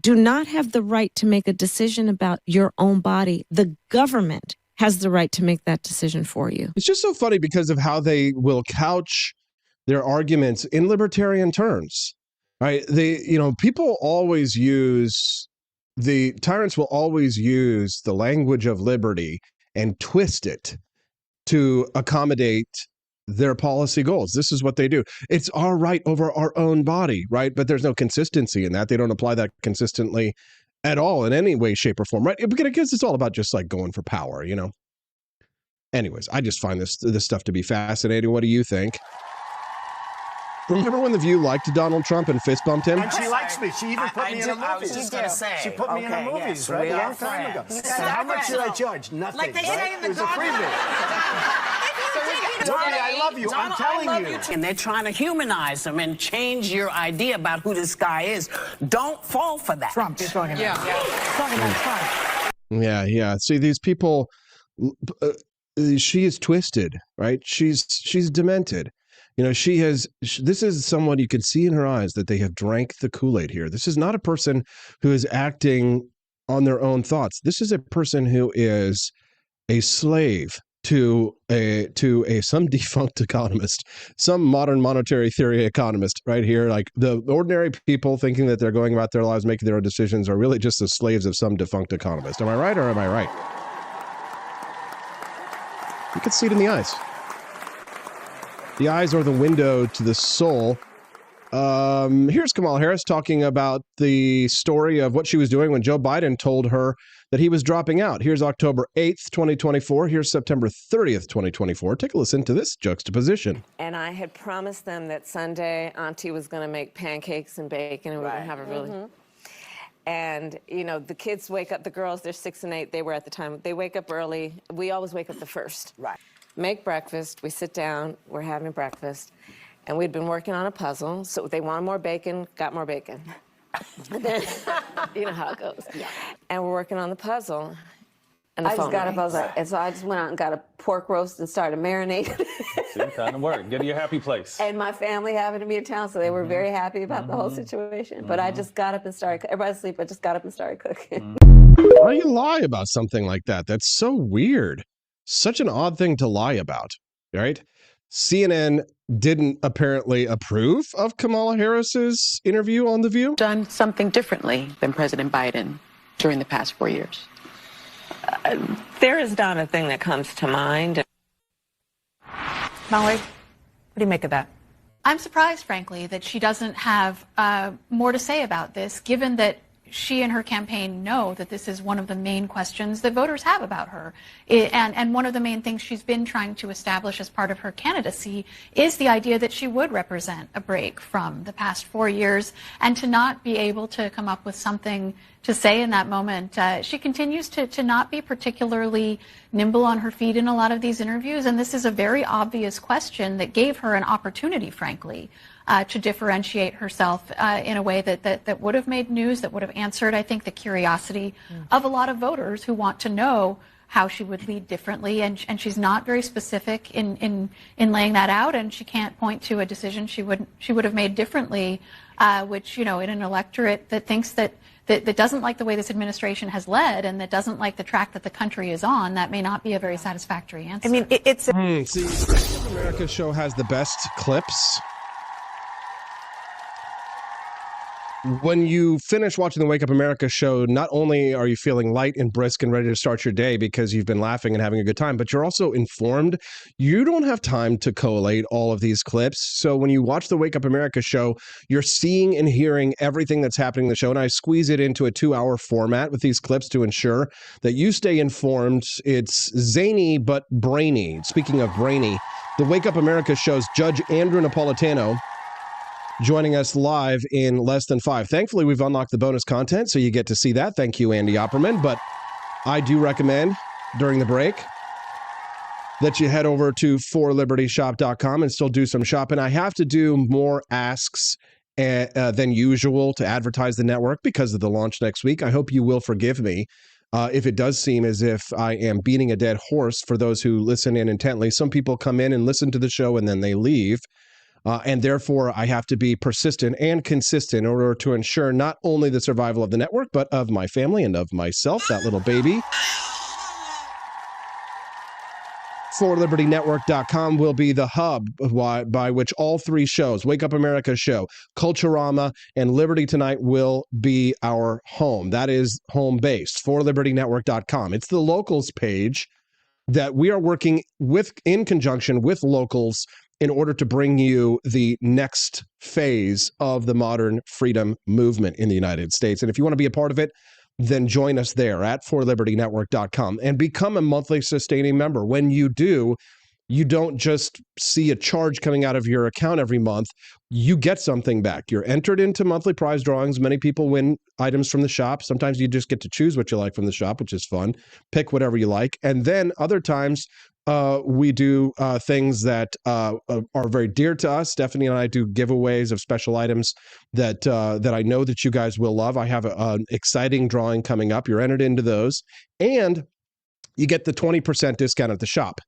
do not have the right to make a decision about your own body. The government has the right to make that decision for you. It's just so funny because of how they will couch their arguments in libertarian terms, right? People always use, the tyrants will always use the language of liberty and twist it to accommodate their policy goals. This is what they do. It's our right over our own body, right? But there's no consistency in that. They don't apply that consistently at all in any way, shape, or form, right? Because it's all about just like going for power, Anyways, I just find this stuff to be fascinating. What do you think? Remember when The View liked Donald Trump and fist bumped him? And she likes me. She even put me in her movies. She put me in her movies, right? A long time ago. So how much should I judge? Nothing. Like they say in the It was a freebie. Donnie, I love you. I'm telling you. And they're trying to humanize him and change your idea about who this guy is. Don't fall for that. Trump. You're talking about. Talking about Trump. Yeah. See, these people, she is twisted, right? She's demented. This is someone you can see in her eyes that they have drank the Kool-Aid here. This is not a person who is acting on their own thoughts. This is a person who is a slave to some defunct economist, some modern monetary theory economist right here. Like the ordinary people thinking that they're going about their lives, making their own decisions, are really just the slaves of some defunct economist. Am I right or am I right? You can see it in the eyes. The eyes are the window to the soul. Here's Kamala Harris talking about the story of what she was doing when Joe Biden told her that he was dropping out. Here's October 8th, 2024. Here's September 30th, 2024. Take a listen to this juxtaposition. And I had promised them that Sunday Auntie was going to make pancakes and bacon, and we were going to have a really... And, the kids wake up, the girls, they're 6 and 8, they were at the time, they wake up early. We always wake up the first. Right. Make breakfast, we sit down, we're having breakfast. And we'd been working on a puzzle, so they wanted more bacon, got more bacon. And then, you know how it goes. Yeah. And we're working on the puzzle. And I just got up, and so I just went out and got a pork roast and started marinating. See, time to work. Get to your happy place. And my family happened to be in town, so they were very happy about the whole situation. But I just got up and started, everybody's asleep, I just got up and started cooking. Why do you lie about something like that? That's so weird. Such an odd thing to lie about, right? CNN didn't apparently approve of Kamala Harris's interview on The View. Done something differently than President Biden during the past 4 years. There is not a thing that comes to mind. Molly, what do you make of that? I'm surprised, frankly, that she doesn't have more to say about this, given that she and her campaign know that this is one of the main questions that voters have about her. And one of the main things she's been trying to establish as part of her candidacy is the idea that she would represent a break from the past 4 years, and to not be able to come up with something to say in that moment. She continues to not be particularly nimble on her feet in a lot of these interviews, and this is a very obvious question that gave her an opportunity, frankly, to differentiate herself in a way that would have made news, that would have answered, I think, the curiosity of a lot of voters who want to know how she would lead differently. And she's not very specific in laying that out, and she can't point to a decision she would have made differently, which, in an electorate that thinks that doesn't like the way this administration has led, and that doesn't like the track that the country is on, that may not be a very satisfactory answer. I mean, it's... See, America's show has the best clips. When you finish watching the Wake Up America show, not only are you feeling light and brisk and ready to start your day because you've been laughing and having a good time, but you're also informed. You don't have time to collate all of these clips. So when you watch the Wake Up America show, you're seeing and hearing everything that's happening in the show. And I squeeze it into a 2-hour format with these clips to ensure that you stay informed. It's zany but brainy. Speaking of brainy, the Wake Up America show's Judge Andrew Napolitano joining us live in less than 5. Thankfully, we've unlocked the bonus content, so you get to see that. Thank you, Andy Opperman. But I do recommend during the break that you head over to forlibertyshop.com and still do some shopping. I have to do more asks than usual to advertise the network because of the launch next week. I hope you will forgive me if it does seem as if I am beating a dead horse for those who listen in intently. Some people come in and listen to the show and then they leave. And therefore, I have to be persistent and consistent in order to ensure not only the survival of the network, but of my family and of myself, that little baby. ForLibertyNetwork.com will be the hub by which all 3 shows, Wake Up America show, Culturama, and Liberty Tonight will be our home. That is home-based, ForLibertyNetwork.com. It's the locals page that we are working with in conjunction with locals in order to bring you the next phase of the modern freedom movement in the United States. And if you want to be a part of it, then join us there at forlibertyNetwork.com and become a monthly sustaining member. When you do, you don't just see a charge coming out of your account every month. You get something back. You're entered into monthly prize drawings. Many people win items from the shop. Sometimes you just get to choose what you like from the shop, which is fun. Pick whatever you like. And then other times, we do things that are very dear to us. Stephanie and I do giveaways of special items that I know that you guys will love. I have an exciting drawing coming up. You're entered into those, and you get the 20% discount at the shop.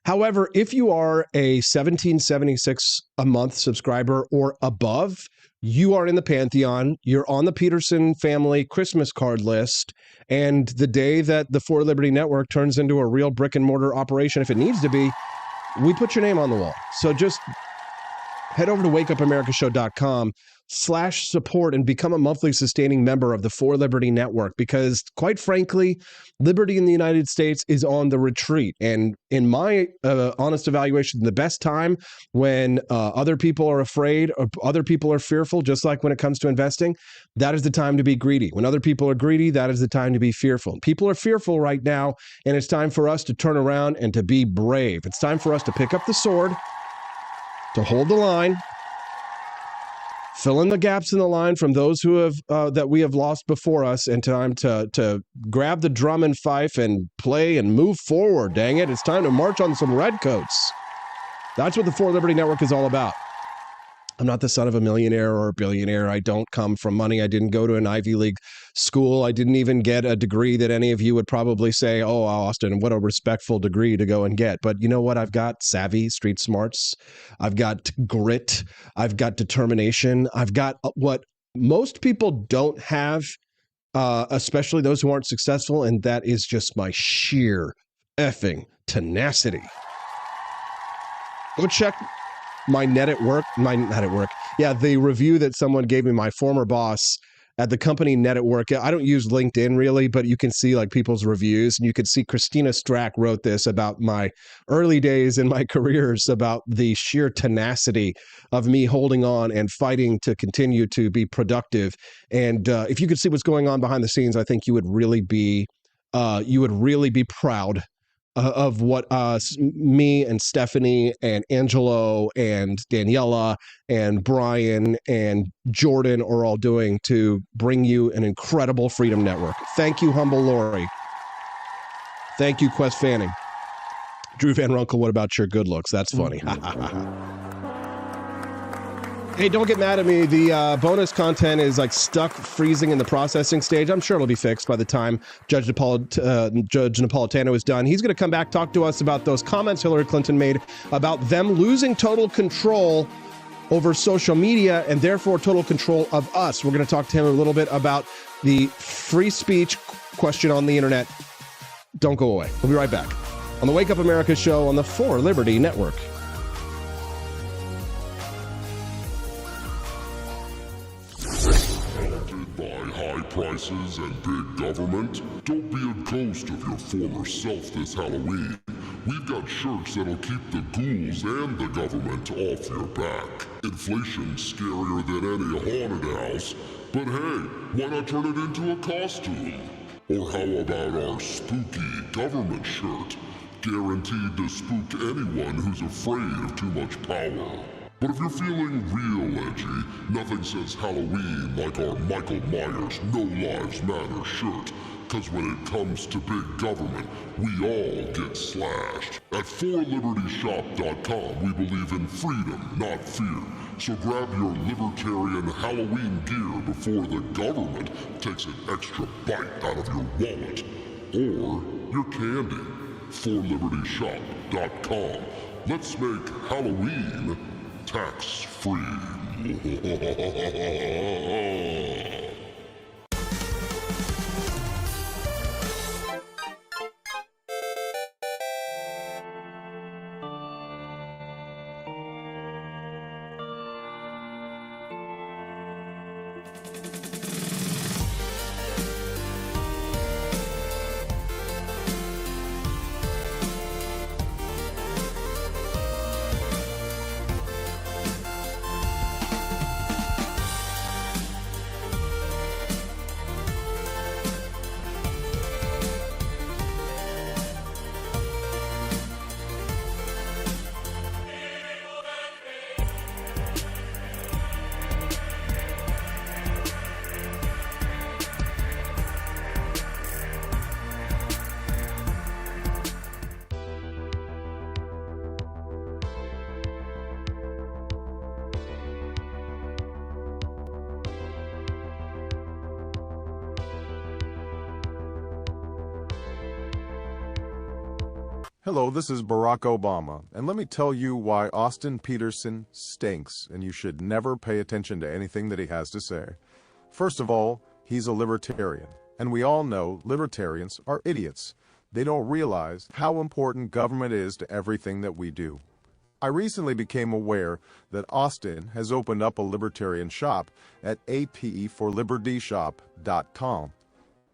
However, if you are a $17.76 a month subscriber or above, you are in the Pantheon. You're on the Petersen family Christmas card list. And the day that the For Liberty Network turns into a real brick and mortar operation, if it needs to be, we put your name on the wall. So just head over to wakeupamericashow.com/support and become a monthly sustaining member of the For Liberty Network, because quite frankly, liberty in the United States is on the retreat. And in my honest evaluation, the best time when other people are afraid or other people are fearful, just like when it comes to investing, that is the time to be greedy. When other people are greedy, that is the time to be fearful. People are fearful right now, and it's time for us to turn around and to be brave. It's time for us to pick up the sword, to hold the line, fill in the gaps in the line from those who have that we have lost before us, and time to grab the drum and fife and play and move forward. Dang it, it's time to march on some redcoats. That's what the For Liberty Network is all about. I'm not the son of a millionaire or a billionaire. I don't come from money. I didn't go to an Ivy League school. I didn't even get a degree that any of you would probably say, oh, Austin, what a respectful degree to go and get. But you know what? I've got savvy, street smarts. I've got grit. I've got determination. I've got what most people don't have, especially those who aren't successful, and that is just my sheer effing tenacity. Go check my net at work. Yeah, the review that someone gave me, my former boss at the company Net at Work. I don't use LinkedIn really, but you can see like people's reviews, and you could see Christina Strack wrote this about my early days in my careers, about the sheer tenacity of me holding on and fighting to continue to be productive. And if you could see what's going on behind the scenes, I think you would really be proud of what me and Stephanie and Angelo and Daniela and Brian and Jordan are all doing to bring you an incredible freedom network. Thank you, Humble Lori. Thank you, Quest Fanning. Drew Van Runkle, what about your good looks? That's funny. Hey, don't get mad at me. The bonus content is like stuck freezing in the processing stage. I'm sure it'll be fixed by the time Judge Napolitano is done. He's going to come back, talk to us about those comments Hillary Clinton made about them losing total control over social media and therefore total control of us. We're going to talk to him a little bit about the free speech question on the internet. Don't go away. We'll be right back on the Wake Up America show on the For Liberty Network. Prices and big government? Don't be a ghost of your former self this Halloween. We've got shirts that'll keep the ghouls and the government off your back. Inflation's scarier than any haunted house, but hey, why not turn it into a costume? Or how about our spooky government shirt? Guaranteed to spook anyone who's afraid of too much power. But if you're feeling real edgy, nothing says Halloween like our Michael Myers No Lives Matter shirt. Cause when it comes to big government, we all get slashed. At forlibertyshop.com, we believe in freedom, not fear. So grab your libertarian Halloween gear before the government takes an extra bite out of your wallet. Or your candy. forlibertyshop.com. Let's make Halloween tax-free. Hello, this is Barack Obama, and let me tell you why Austin Petersen stinks, and you should never pay attention to anything that he has to say. First of all, he's a libertarian, and we all know libertarians are idiots. They don't realize how important government is to everything that we do. I recently became aware that Austin has opened up a libertarian shop at apeforlibertyshop.com.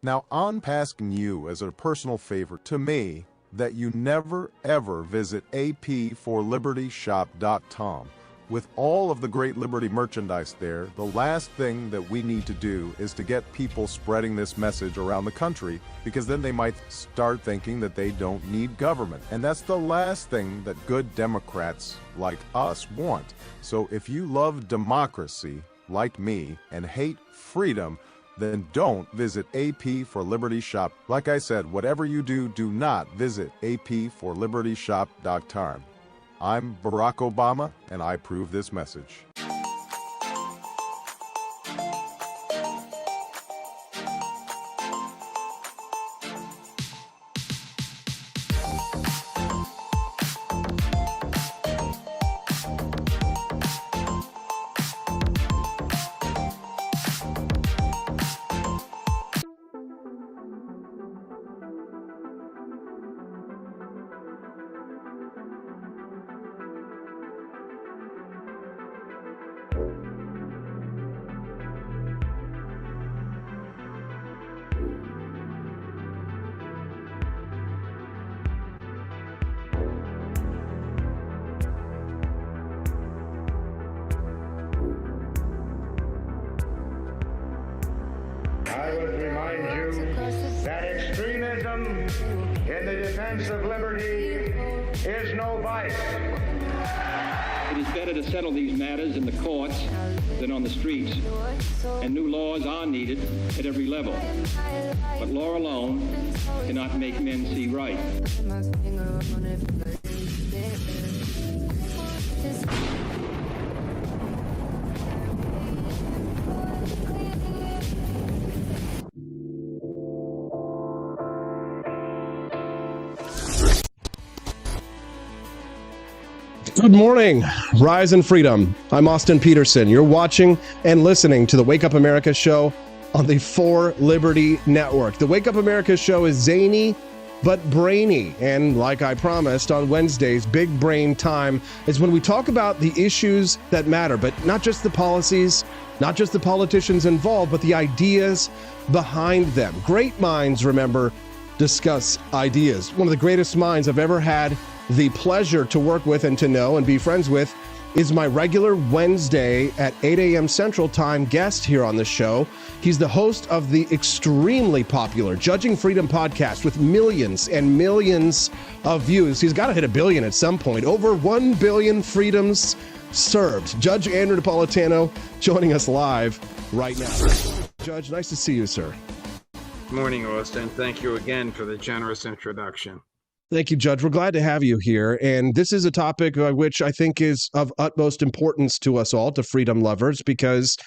Now, I'm asking you as a personal favor to me that you never ever visit apeforlibertyshop.com. With all of the great Liberty merchandise there, the last thing that we need to do is to get people spreading this message around the country, because then they might start thinking that they don't need government. And that's the last thing that good Democrats like us want. So if you love democracy, like me, and hate freedom, then don't visit AP for Liberty Shop. Like I said, whatever you do, do not visit aporlibertyshop.com. I'm Barack Obama, and I approve this message. I would remind you that extremism in the defense of liberty is no vice. It is better to settle these matters in the courts than on the streets, and new laws are needed at every level. But law alone cannot make men see right. Good morning, Rise and Freedom. I'm Austin Petersen. You're watching and listening to the Wake Up America show on the For Liberty Network. The Wake Up America show is zany but brainy. And like I promised on Wednesdays, big brain time is when we talk about the issues that matter, but not just the policies, not just the politicians involved, but the ideas behind them. Great minds, remember, discuss ideas. One of the greatest minds I've ever had the pleasure to work with and to know and be friends with is my regular Wednesday at 8 a.m. Central Time guest here on the show. He's the host of the extremely popular Judging Freedom podcast with millions and millions of views. He's got to hit 1 billion at some point. Over 1 billion freedoms served. Judge Andrew Napolitano joining us live right now. Judge, nice to see you, sir. Good morning, Austin. Thank you again for the generous introduction. Thank you, Judge. We're glad to have you here. And this is a topic which I think is of utmost importance to us all, to freedom lovers, because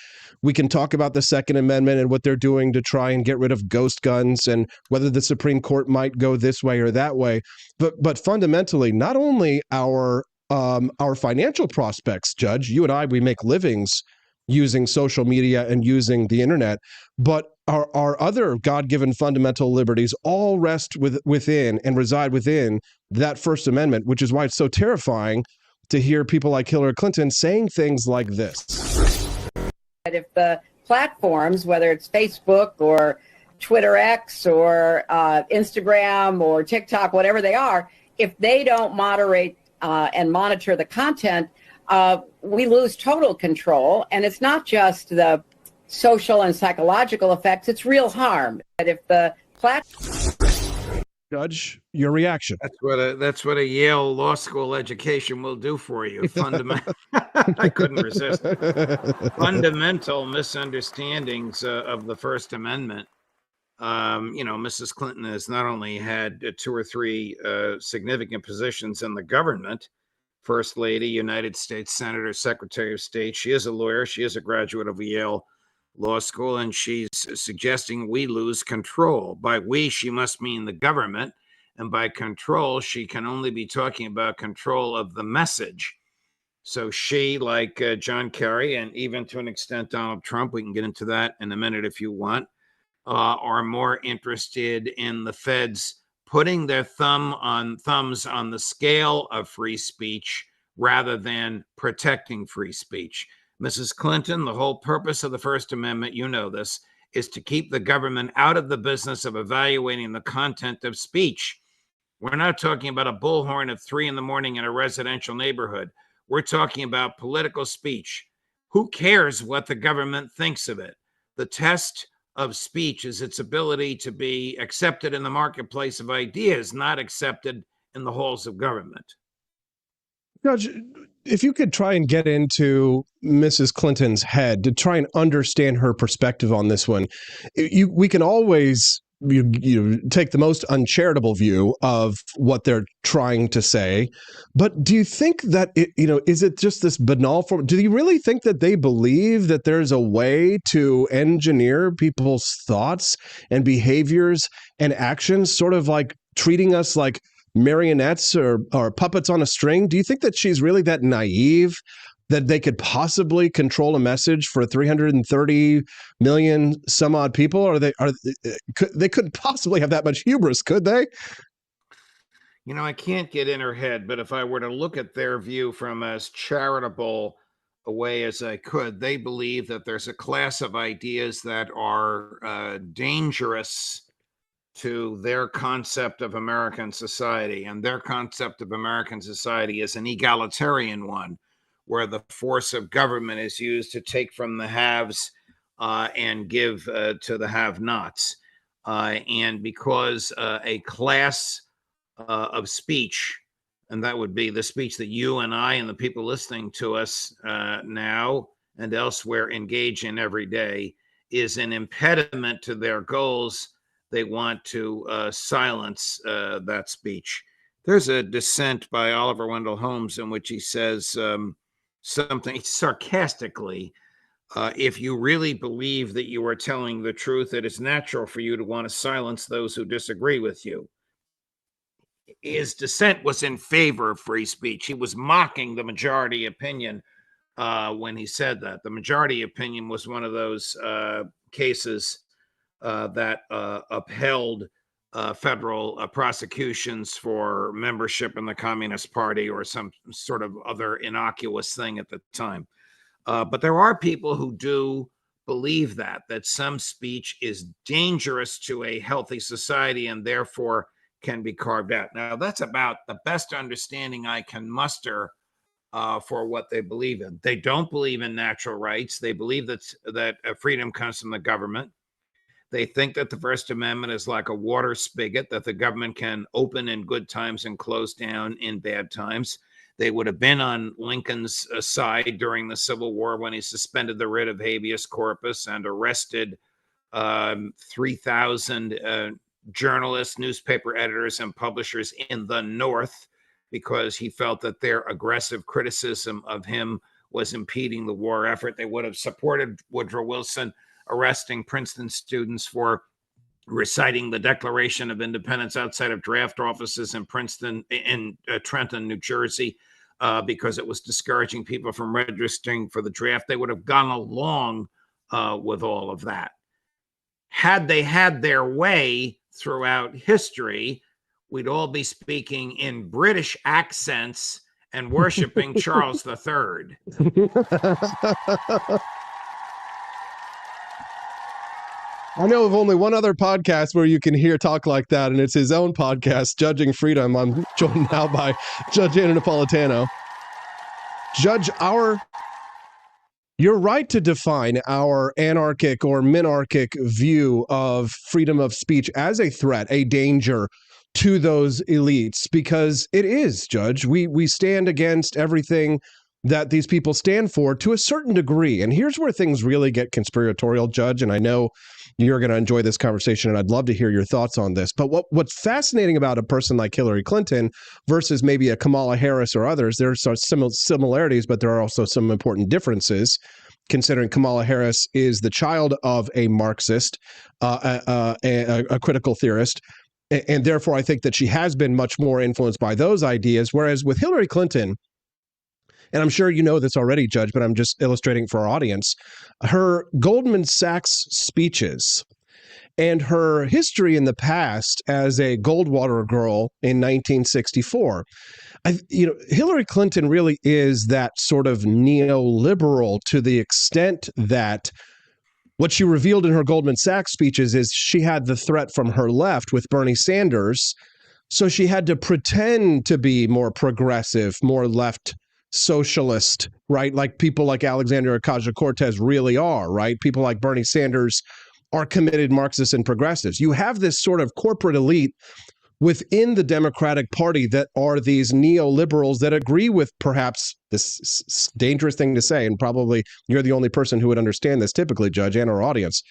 we can talk about the Second Amendment and what they're doing to try and get rid of ghost guns and whether the Supreme Court might go this way or that way. But fundamentally, not only our financial prospects, Judge, you and I, we make livings using social media and using the internet, but our other God-given fundamental liberties all rest within and reside within that First Amendment, which is why it's so terrifying to hear people like Hillary Clinton saying things like this. If the platforms, whether it's Facebook or Twitter X or Instagram or TikTok, whatever they are, if they don't moderate and monitor the content, we lose total control. And it's not just the social and psychological effects, it's real harm. And if the Judge, your reaction. That's what a Yale Law School education will do for you. Fundamental. I couldn't resist. Fundamental misunderstandings of the First Amendment. Mrs. Clinton has not only had 2 or 3 significant positions in the government, First Lady, United States Senator, Secretary of State. She is a lawyer. She is a graduate of Yale Law School, and she's suggesting we lose control. By we, she must mean the government, And by control, she can only be talking about control of the message. So she, like John Kerry, and even to an extent Donald Trump, we can get into that in a minute if you want, are more interested in the feds putting their thumbs on the scale of free speech rather than protecting free speech. Mrs. Clinton, the whole purpose of the First Amendment, you know this, is to keep the government out of the business of evaluating the content of speech. We're not talking about a bullhorn at 3 a.m. in a residential neighborhood. We're talking about political speech. Who cares what the government thinks of it? The test of speech is its ability to be accepted in the marketplace of ideas, not accepted in the halls of government. Judge, if you could try and get into Mrs. Clinton's head to try and understand her perspective on this one, we can always take the most uncharitable view of what they're trying to say. But do you think that, is it just this banal form? Do you really think that they believe that there's a way to engineer people's thoughts and behaviors and actions, sort of like treating us like marionettes or puppets on a string? Do you think that she's really that naive that they could possibly control a message for 330 million some odd people? Or they couldn't possibly have that much hubris, could they? I can't get in her head, but if I were to look at their view from as charitable a way as I could, they believe that there's a class of ideas that are dangerous to their concept of American society. And their concept of American society is an egalitarian one, where the force of government is used to take from the haves and give to the have-nots. And because a class of speech, and that would be the speech that you and I and the people listening to us now and elsewhere engage in every day, is an impediment to their goals, they want to silence that speech. There's a dissent by Oliver Wendell Holmes in which he says something sarcastically, if you really believe that you are telling the truth, it is natural for you to want to silence those who disagree with you. His dissent was in favor of free speech. He was mocking the majority opinion when he said that. The majority opinion was one of those cases that upheld federal prosecutions for membership in the Communist Party or some sort of other innocuous thing at the time. But there are people who do believe that some speech is dangerous to a healthy society and therefore can be carved out. Now, that's about the best understanding I can muster for what they believe in. They don't believe in natural rights. They believe that freedom comes from the government. They think that the First Amendment is like a water spigot that the government can open in good times and close down in bad times. They would have been on Lincoln's side during the Civil War when he suspended the writ of habeas corpus and arrested 3,000 journalists, newspaper editors, and publishers in the North because he felt that their aggressive criticism of him was impeding the war effort. They would have supported Woodrow Wilson arresting Princeton students for reciting the Declaration of Independence outside of draft offices in Trenton, New Jersey, because it was discouraging people from registering for the draft. They would have gone along with all of that. Had they had their way throughout history, we'd all be speaking in British accents and worshiping Charles III. I know of only one other podcast where you can hear talk like that, and it's his own podcast, Judging Freedom. I'm joined now by Judge Anna Napolitano. Judge, you're right to define our anarchic or minarchic view of freedom of speech as a threat, a danger to those elites, because it is, Judge. We stand against everything that these people stand for to a certain degree. And here's where things really get conspiratorial, Judge, and I know you're going to enjoy this conversation, and I'd love to hear your thoughts on this. But what's fascinating about a person like Hillary Clinton versus maybe a Kamala Harris or others, there are some similarities, but there are also some important differences, considering Kamala Harris is the child of a Marxist, a critical theorist, And therefore, I think that she has been much more influenced by those ideas. Whereas with Hillary Clinton, and I'm sure you know this already, Judge, but I'm just illustrating for our audience, her Goldman Sachs speeches and her history in the past as a Goldwater girl in 1964. Hillary Clinton really is that sort of neoliberal to the extent that what she revealed in her Goldman Sachs speeches is she had the threat from her left with Bernie Sanders. So she had to pretend to be more progressive, more left socialist, right? Like people like Alexandria Ocasio-Cortez really are, right? People like Bernie Sanders are committed Marxists and progressives. You have this sort of corporate elite within the Democratic Party that are these neoliberals that agree with perhaps this dangerous thing to say, and probably you're the only person who would understand this typically, Judge, and our audience.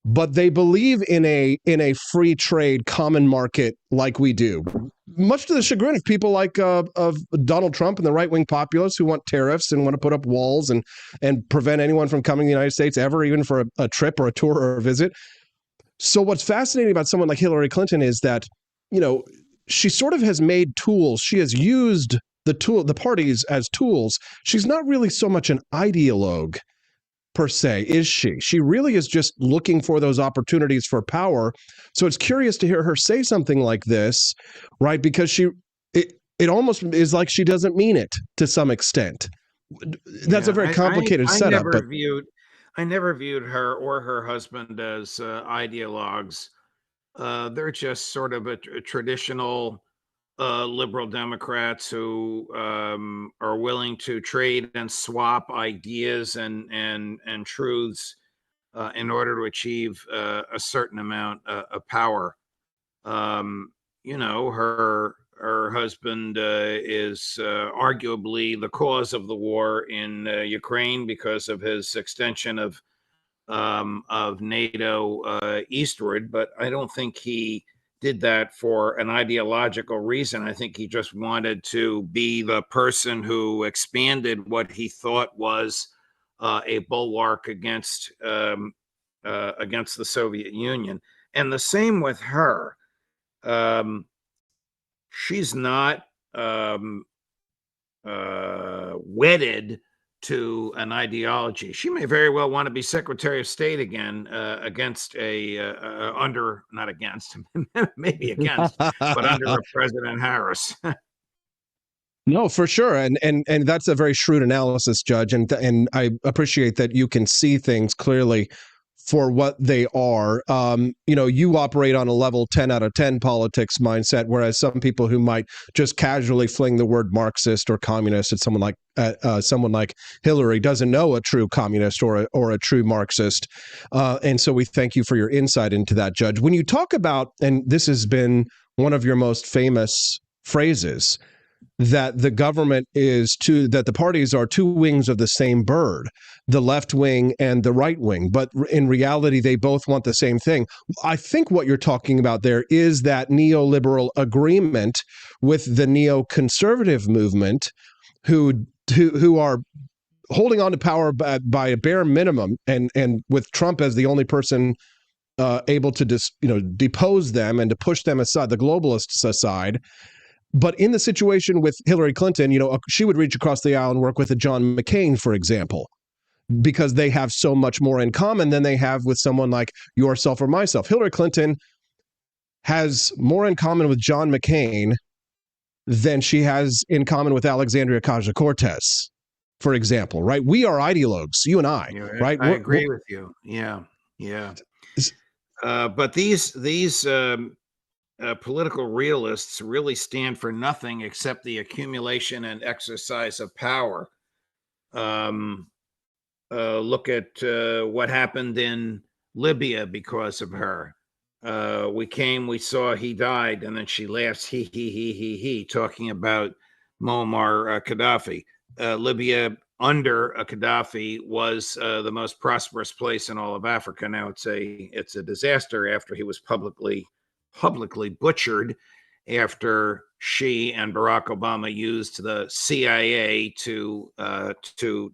But they believe in a free trade common market like we do, much to the chagrin of people like of Donald Trump and the right-wing populists who want tariffs and want to put up walls and prevent anyone from coming to the United States ever, even for a trip or a tour or a visit. So what's fascinating about someone like Hillary Clinton is that, she sort of has made tools. She has used the parties as tools. She's not really so much an ideologue per se, is she? She really is just looking for those opportunities for power. So it's curious to hear her say something like this, right? Because it almost is like she doesn't mean it to some extent. That's a very complicated setup. I never viewed her or her husband as ideologues. They're just sort of a traditional liberal Democrats who are willing to trade and swap ideas and truths in order to achieve a certain amount of power. Her husband is arguably the cause of the war in Ukraine because of his extension of NATO eastward, but I don't think he did that for an ideological reason. I think he just wanted to be the person who expanded what he thought was a bulwark against the Soviet Union. And the same with her. She's not wedded to an ideology. She may very well want to be Secretary of State again, maybe against, but under President Harris. No, for sure, and that's a very shrewd analysis, Judge, and I appreciate that you can see things clearly for what they are. You operate on a level 10 out of 10 politics mindset, whereas some people who might just casually fling the word Marxist or communist at someone like Hillary doesn't know a true communist or a true Marxist. And so we thank you for your insight into that, Judge. When you talk about, and this has been one of your most famous phrases, that the government that the parties are two wings of the same bird, the left wing and the right wing, but in reality, they both want the same thing. I think what you're talking about there is that neoliberal agreement with the neoconservative movement who are holding on to power by a bare minimum, and with Trump as the only person able to depose them and to push them aside, the globalists aside. But in the situation with Hillary Clinton, she would reach across the aisle and work with a John McCain, for example, because they have so much more in common than they have with someone like yourself or myself. Hillary Clinton has more in common with John McCain than she has in common with Alexandria Ocasio-Cortez, for example, right? We are ideologues, you and I, right? I agree with you. Yeah. But these political realists really stand for nothing except the accumulation and exercise of power. Look at what happened in Libya because of her. We saw, he died, and then she laughs, he, talking about Muammar Gaddafi. Libya under Gaddafi was the most prosperous place in all of Africa. Now it's a disaster after he was publicly butchered, after she and Barack Obama used the CIA to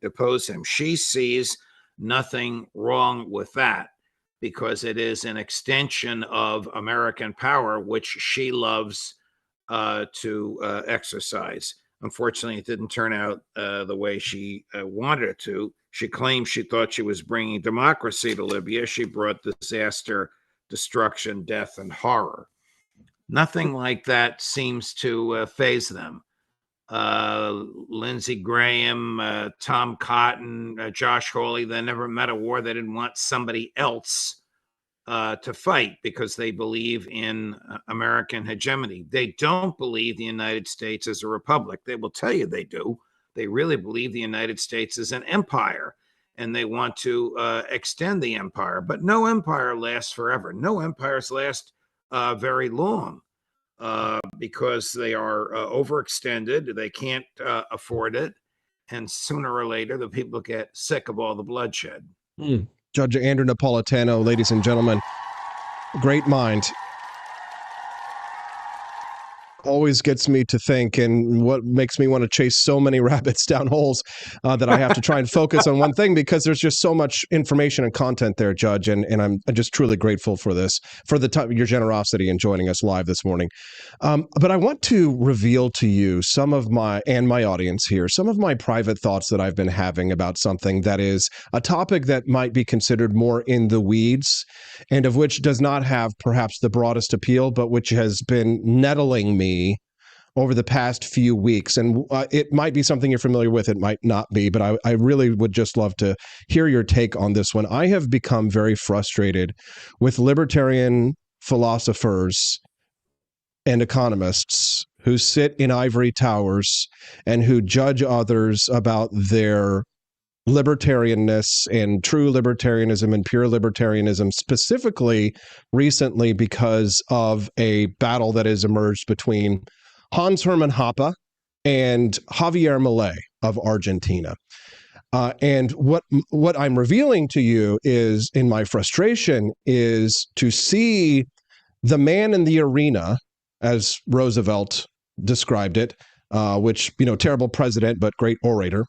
depose him. She sees nothing wrong with that. because it is an extension of American power, which she loves to exercise. Unfortunately, it didn't turn out the way she wanted it to. She claimed she thought she was bringing democracy to Libya. She brought disaster, destruction, death, and horror. Nothing like that seems to faze them. Lindsey Graham, Tom Cotton, Josh Hawley, they never met a war. They didn't want somebody else to fight because they believe in American hegemony. They don't believe the United States is a republic. They will tell you they do. They really believe the United States is an empire, and they want to extend the empire. But no empire lasts forever. No empires last very long because they are overextended. They can't afford it. And sooner or later, the people get sick of all the bloodshed. Judge Andrew Napolitano, ladies and gentlemen, great mind. Always gets me to think, and what makes me want to chase so many rabbits down holes that I have to try and focus on one thing, because there's just so much information and content there, Judge, and I'm just truly grateful for this, for the time, your generosity in joining us live this morning. But I want to reveal to you some of my audience here, some of my private thoughts that I've been having about something that is a topic that might be considered more in the weeds, and of which does not have perhaps the broadest appeal, but which has been nettling me over the past few weeks. And it might be something you're familiar with, it might not be, but I really would just love to hear your take on this one. I have become very frustrated with libertarian philosophers and economists who sit in ivory towers and who judge others about their libertarianness and true libertarianism and pure libertarianism, specifically recently because of a battle that has emerged between Hans Hermann Hoppe and Javier Milei of Argentina. And what I'm revealing to you is, in my frustration, is to see the man in the arena, as Roosevelt described it, which, terrible president, but great orator,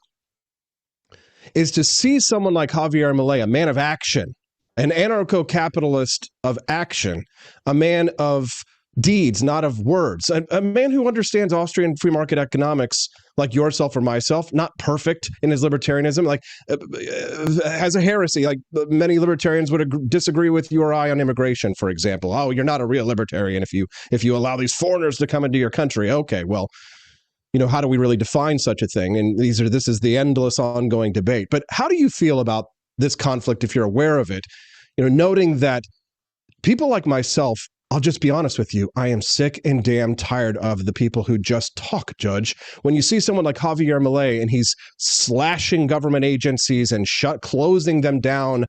is to see someone like Javier Milei, a man of action, an anarcho-capitalist of action, a man of deeds, not of words, a man who understands Austrian free market economics like yourself or myself, not perfect in his libertarianism, like has a heresy, like many libertarians would disagree with you or I on immigration, for example. Oh, you're not a real libertarian if you allow these foreigners to come into your country. Okay, well, how do we really define such a thing? And this is the endless ongoing debate. But how do you feel about this conflict if you're aware of it? Noting that people like myself, I'll just be honest with you, I am sick and damn tired of the people who just talk, Judge. When you see someone like Javier Milei and he's slashing government agencies and closing them down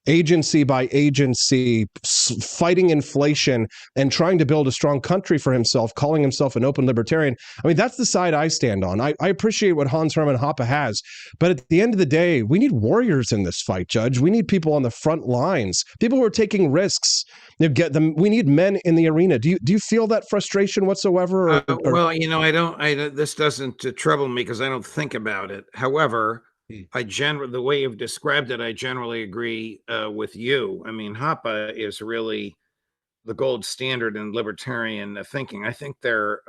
agency by agency, fighting inflation and trying to build a strong country for himself, calling himself an open libertarian. I mean, that's the side I stand on. I appreciate what Hans Hermann Hoppe has, but at the end of the day, we need warriors in this fight, Judge. We need people on the front lines, people who are taking risks. We need men in the arena. Do you feel that frustration whatsoever? Well, I don't. This doesn't trouble me because I don't think about it. However, the way you've described it, I generally agree with you. I mean, Hoppe is really the gold standard in libertarian thinking. I think their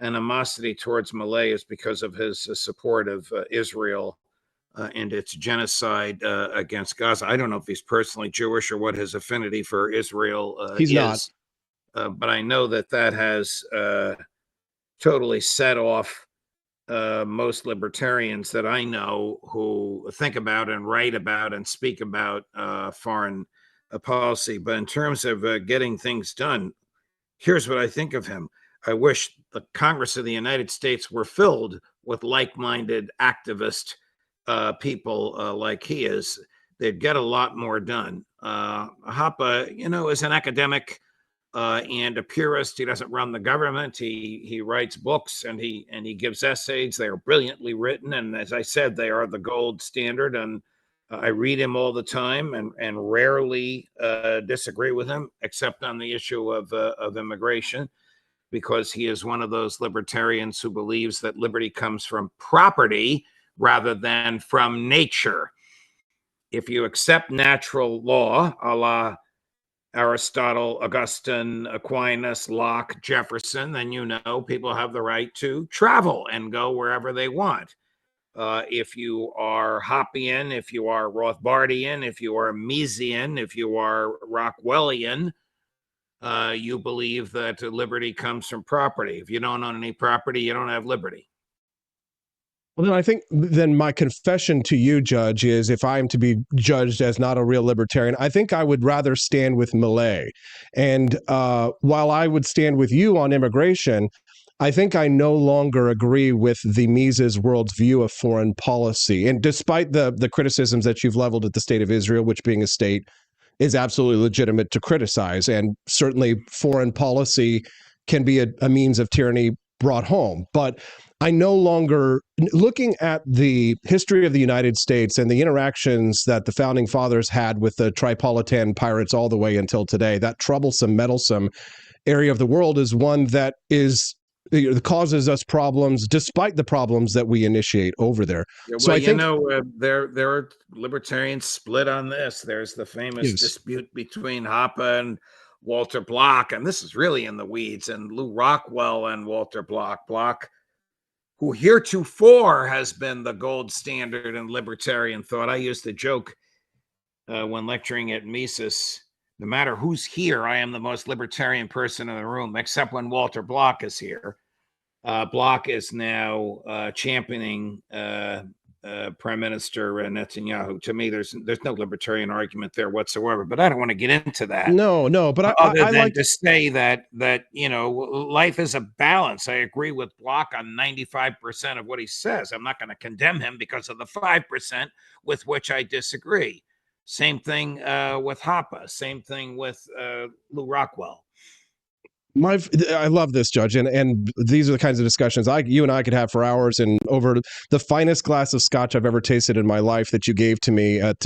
animosity towards Milei is because of his support of Israel and its genocide against Gaza. I don't know if he's personally Jewish or what his affinity for Israel he's is. Not. But I know that has totally set off most libertarians that I know who think about and write about and speak about foreign policy. But in terms of getting things done, here's what I think of him. I wish the Congress of the United States were filled with like-minded activist people like he is. They'd get a lot more done. Hoppe, is an academic and a purist. He doesn't run the government. He writes books and he gives essays. They are brilliantly written, and as I said, they are the gold standard. And I read him all the time and rarely disagree with him, except on the issue of immigration, because he is one of those libertarians who believes that liberty comes from property rather than from nature. if you accept natural law, a la Aristotle, Augustine, Aquinas, Locke, Jefferson, then people have the right to travel and go wherever they want. If you are Hoppian, if you are Rothbardian, if you are Misesian, if you are Rockwellian, you believe that liberty comes from property. If you don't own any property, you don't have liberty. Well, then I think my confession to you, Judge, is if I'm to be judged as not a real libertarian, I think I would rather stand with Millet. And while I would stand with you on immigration, I think I no longer agree with the Mises world's view of foreign policy. And despite the criticisms that you've leveled at the state of Israel, which being a state is absolutely legitimate to criticize, and certainly foreign policy can be a means of tyranny brought home. But I no longer, looking at the history of the United States and the interactions that the founding fathers had with the Tripolitan pirates all the way until today, that troublesome, meddlesome area of the world is one that causes us problems despite the problems that we initiate over there. Yeah, well, so I think there are libertarians split on this. There's the famous dispute between Hoppe and Walter Block, and this is really in the weeds, and Lou Rockwell and Walter Block, who heretofore has been the gold standard in libertarian thought. I used to joke when lecturing at Mises, no matter who's here, I am the most libertarian person in the room, except when Walter Block is here. Block is now championing Prime Minister Netanyahu. To me, there's no libertarian argument there whatsoever. But I don't want to get into that. No. But other I than like to say that life is a balance. I agree with Block on 95% of what he says. I'm not going to condemn him because of the 5% with which I disagree. Same thing with Hoppe. Same thing with Lou Rockwell. I love this, Judge, and these are the kinds of discussions you and I could have for hours, and over the finest glass of scotch I've ever tasted in my life that you gave to me at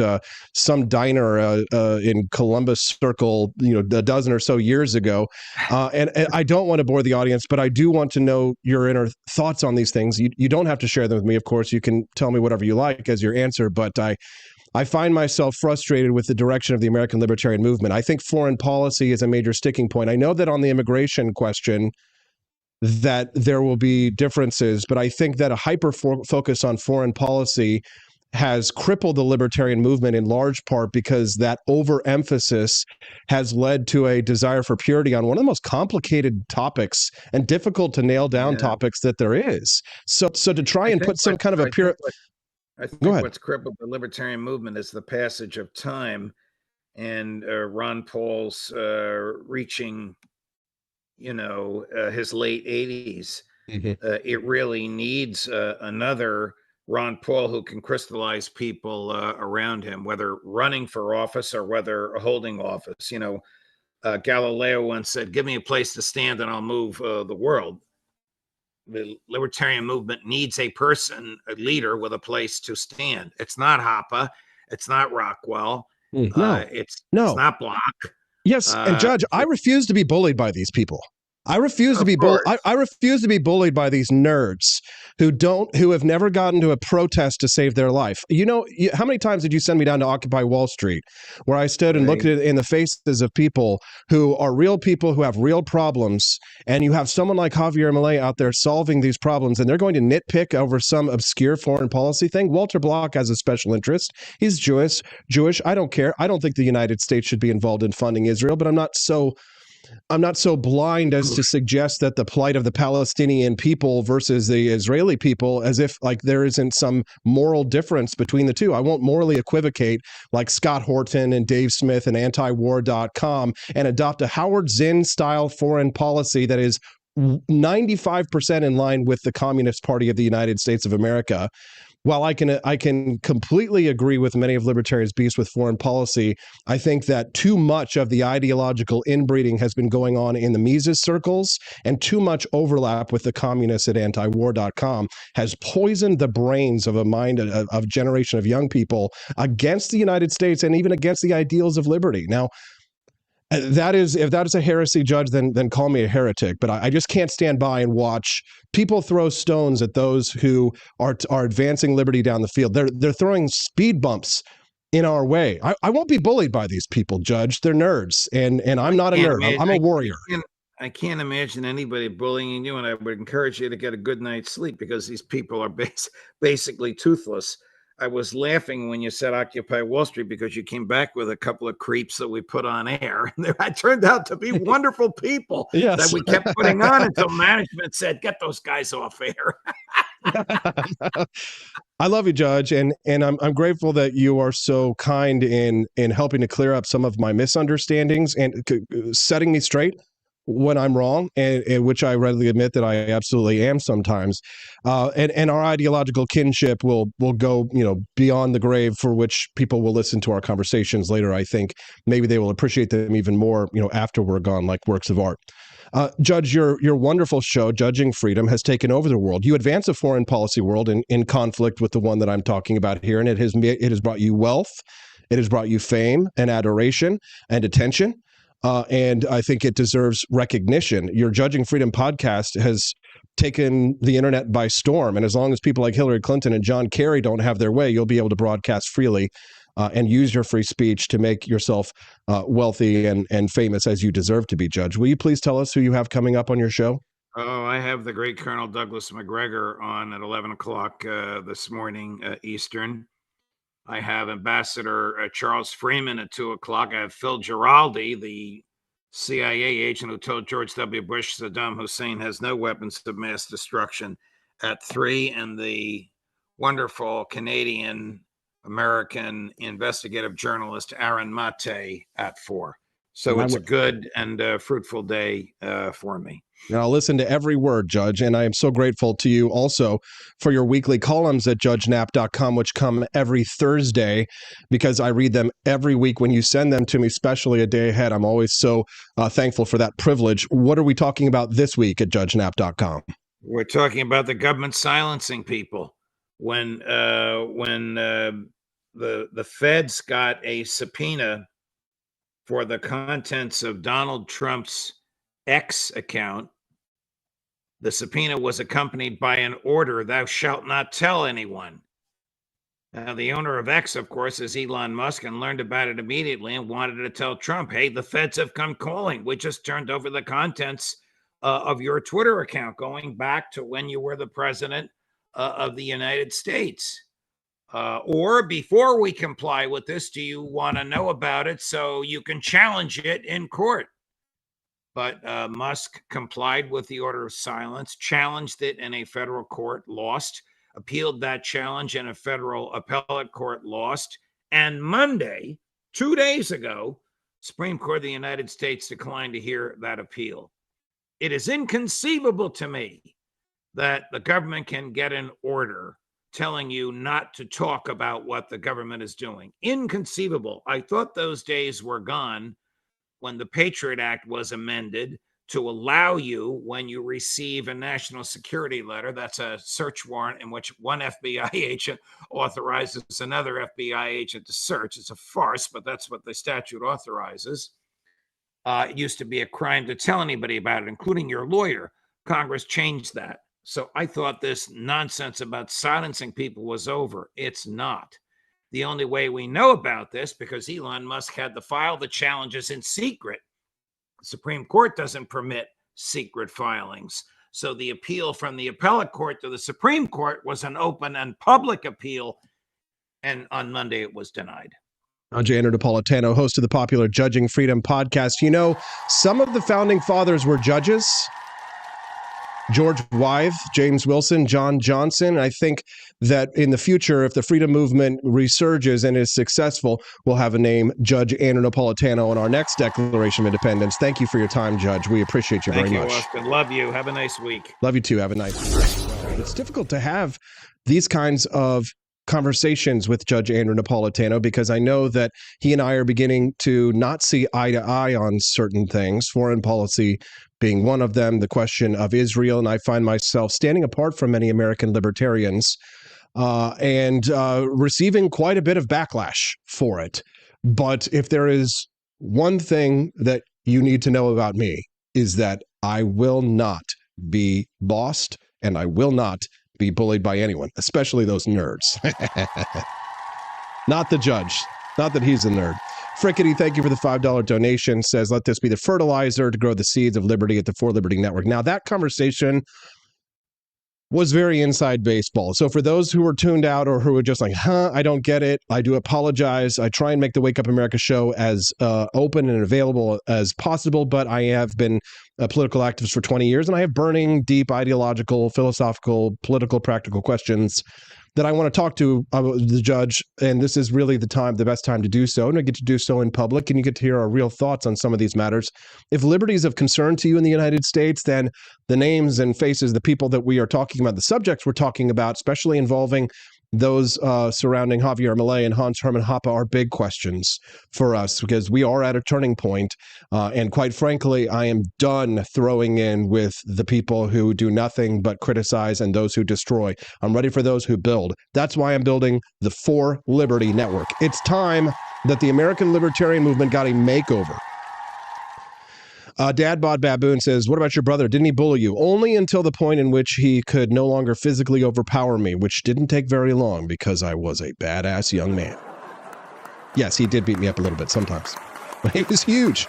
some diner in Columbus Circle, a dozen or so years ago. And I don't want to bore the audience, but I do want to know your inner thoughts on these things. You don't have to share them with me, of course. You can tell me whatever you like as your answer, but I find myself frustrated with the direction of the American libertarian movement. I think foreign policy is a major sticking point. I know that on the immigration question that there will be differences, but I think that a hyper focus on foreign policy has crippled the libertarian movement in large part because that overemphasis has led to a desire for purity on one of the most complicated topics and difficult to nail down topics that there is. So to try and put some kind of a pure... I think what's crippled the libertarian movement is the passage of time and Ron Paul's reaching, his late 80s. Mm-hmm. It really needs another Ron Paul who can crystallize people around him, whether running for office or whether holding office. Galileo once said, "Give me a place to stand and I'll move the world." The libertarian movement needs a leader with a place to stand. It's not Hoppe. It's not Rockwell. It's not Block. Yes, and Judge, I refuse to be bullied by these people. I refuse to be I refuse to be bullied by these nerds who have never gotten to a protest to save their life. How many times did you send me down to Occupy Wall Street, where I stood and looked in the faces of people who are real people who have real problems, and you have someone like Javier Milei out there solving these problems, and they're going to nitpick over some obscure foreign policy thing? Walter Block has a special interest. He's Jewish. I don't care. I don't think the United States should be involved in funding Israel, but I'm not so blind as to suggest that the plight of the Palestinian people versus the Israeli people, as if like there isn't some moral difference between the two. I won't morally equivocate like Scott Horton and Dave Smith and antiwar.com and adopt a Howard Zinn style foreign policy that is 95% in line with the Communist Party of the United States of America. While I can completely agree with many of libertarians' beefs with foreign policy, I think that too much of the ideological inbreeding has been going on in the Mises circles, and too much overlap with the communists at antiwar.com has poisoned the brains of a generation of young people against the United States and even against the ideals of liberty. Now, if that is a heresy, Judge, then call me a heretic. But I just can't stand by and watch people throw stones at those who are advancing liberty down the field. They're throwing speed bumps in our way. I won't be bullied by these people, Judge. They're nerds, and I'm not a nerd. I'm a warrior. I can't imagine anybody bullying you, and I would encourage you to get a good night's sleep because these people are basically toothless. I was laughing when you said Occupy Wall Street because you came back with a couple of creeps that we put on air. And they turned out to be wonderful people that we kept putting on until management said, get those guys off air. I love you, Judge, and I'm grateful that you are so kind in helping to clear up some of my misunderstandings and setting me straight when I'm wrong, and which I readily admit that I absolutely am sometimes. And our ideological kinship will go, beyond the grave, for which people will listen to our conversations later. I think maybe they will appreciate them even more, after we're gone, like works of art. Judge, your wonderful show, Judging Freedom, has taken over the world. You advance a foreign policy world in conflict with the one that I'm talking about here, and it has brought you wealth, it has brought you fame and adoration and attention. And I think it deserves recognition. Your Judging Freedom podcast has taken the internet by storm. And as long as people like Hillary Clinton and John Kerry don't have their way, you'll be able to broadcast freely and use your free speech to make yourself wealthy and famous as you deserve to be, Judge. Will you please tell us who you have coming up on your show? Oh, I have the great Colonel Douglas McGregor on at 11 o'clock this morning Eastern. I have Ambassador Charles Freeman at 2 o'clock. I have Phil Giraldi, the CIA agent who told George W. Bush Saddam Hussein has no weapons of mass destruction, at 3, and the wonderful Canadian-American investigative journalist Aaron Mate at 4. So it's a good and fruitful day for me. Now, I'll listen to every word, Judge, and I am so grateful to you also for your weekly columns at judgenap.com, which come every Thursday, because I read them every week when you send them to me, especially a day ahead. I'm always so thankful for that privilege. What are we talking about this week at judgenap.com? We're talking about the government silencing people. When the feds got a subpoena for the contents of Donald Trump's X account, the subpoena was accompanied by an order, thou shalt not tell anyone. Now, the owner of X, of course, is Elon Musk, and learned about it immediately and wanted to tell Trump, hey, the feds have come calling. We just turned over the contents of your Twitter account going back to when you were the president of the United States. Or before we comply with this, do you want to know about it so you can challenge it in court? But Musk complied with the order of silence, challenged it in a federal court, lost, appealed that challenge in a federal appellate court, lost. And Monday, 2 days ago, Supreme Court of the United States declined to hear that appeal. It is inconceivable to me that the government can get an order telling you not to talk about what the government is doing. Inconceivable. I thought those days were gone when the Patriot Act was amended to allow you, when you receive a national security letter, that's a search warrant in which one FBI agent authorizes another FBI agent to search. It's a farce, but that's what the statute authorizes. It used to be a crime to tell anybody about it, including your lawyer. Congress changed that. So I thought this nonsense about silencing people was over. It's not. The only way we know about this, because Elon Musk had to file the challenges in secret. The Supreme Court doesn't permit secret filings. So the appeal from the appellate court to the Supreme Court was an open and public appeal. And on Monday, it was denied. Andrew Napolitano, host of the popular Judging Freedom podcast. You know, some of the founding fathers were judges. George Wythe, James Wilson, John Johnson. I think that in the future, if the freedom movement resurges and is successful, we'll have a name, Judge Andrew Napolitano, on our next Declaration of Independence. Thank you for your time, Judge. We appreciate you very much. Thank you, Austin. Love you. Have a nice week. Love you too. Have a nice week. It's difficult to have these kinds of conversations with Judge Andrew Napolitano because I know that he and I are beginning to not see eye to eye on certain things, foreign policy being one of them, the question of Israel, and I find myself standing apart from many American libertarians and receiving quite a bit of backlash for it. But if there is one thing that you need to know about me is that I will not be bossed and I will not be bullied by anyone, especially those nerds. Not the judge. Not that he's a nerd. Frickety, thank you for the $5 donation. Says, let this be the fertilizer to grow the seeds of liberty at the For Liberty Network. Now, that conversation was very inside baseball. So for those who were tuned out or who were just like, I don't get it, I do apologize. I try and make the Wake Up America show as open and available as possible, but I have been a political activist for 20 years, and I have burning, deep, ideological, philosophical, political, practical questions that I want to talk to the judge, and this is really the best time to do so, and I get to do so in public, and you get to hear our real thoughts on some of these matters. If liberty is of concern to you in the United States, then the names and faces, the people that we are talking about, the subjects we're talking about, especially involving those surrounding Javier Milei and Hans Hermann Hoppe, are big questions for us because we are at a turning point. And quite frankly, I am done throwing in with the people who do nothing but criticize and those who destroy. I'm ready for those who build. That's why I'm building the For Liberty Network. It's time that the American libertarian movement got a makeover. Dad Bod Baboon says, what about your brother? Didn't he bully you? Only until the point in which he could no longer physically overpower me, which didn't take very long because I was a badass young man. Yes, he did beat me up a little bit sometimes, but he was huge.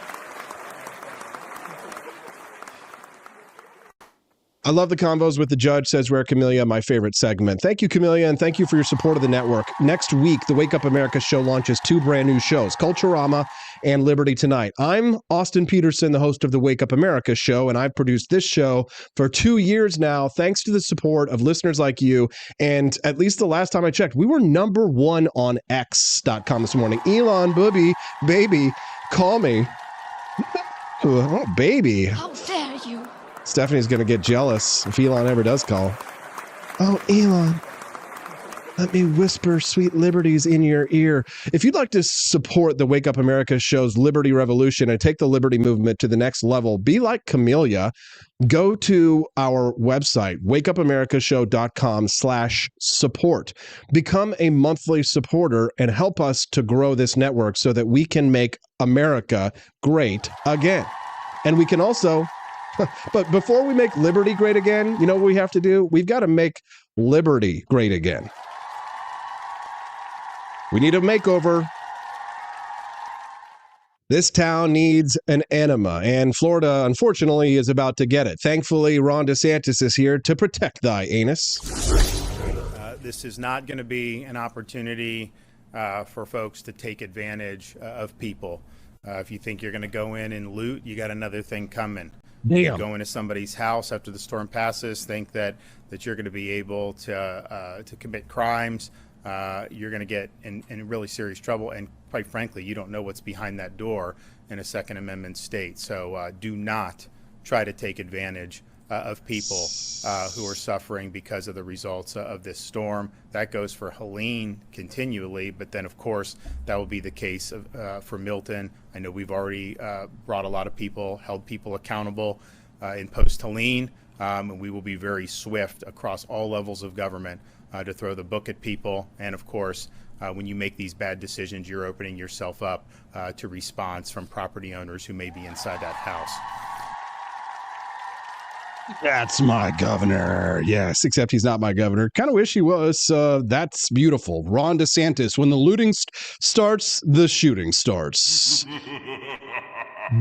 I love the convos with the judge, says Rare Camellia, my favorite segment. Thank you, Camellia, and thank you for your support of the network. Next week, the Wake Up America show launches 2 brand new shows, Culturama and Liberty Tonight. I'm Austin Petersen, the host of the Wake Up America show, and I've produced this show for 2 years now, thanks to the support of listeners like you. And at least the last time I checked, we were #1 on X.com this morning. Elon, booby, baby, call me. Oh, baby. How dare you? Stephanie's going to get jealous if Elon ever does call. Oh, Elon, let me whisper sweet liberties in your ear. If you'd like to support the Wake Up America show's Liberty Revolution and take the Liberty movement to the next level, be like Camellia. Go to our website, wakeupamericashow.com/support. Become a monthly supporter and help us to grow this network so that we can make America great again. And we can also... But before we make liberty great again, you know what we have to do? We've got to make liberty great again. We need a makeover. This town needs an enema, and Florida, unfortunately, is about to get it. Thankfully, Ron DeSantis is here to protect thy anus. This is not going to be an opportunity for folks to take advantage of people. If you think you're going to go in and loot, you got another thing coming. You go into somebody's house after the storm passes, think that you're going to be able to commit crimes. You're going to get in really serious trouble. And quite frankly, you don't know what's behind that door in a Second Amendment state. So do not try to take advantage of people who are suffering because of the results of this storm. That goes for Helene continually, but then of course that will be the case for Milton. I know we've already brought a lot of people, held people accountable in post-Helene, and we will be very swift across all levels of government to throw the book at people. And of course, when you make these bad decisions, you're opening yourself up to response from property owners who may be inside that house. That's my governor. Yes, except he's not my governor. Kind of wish he was. That's beautiful. Ron DeSantis. When the looting starts, the shooting starts.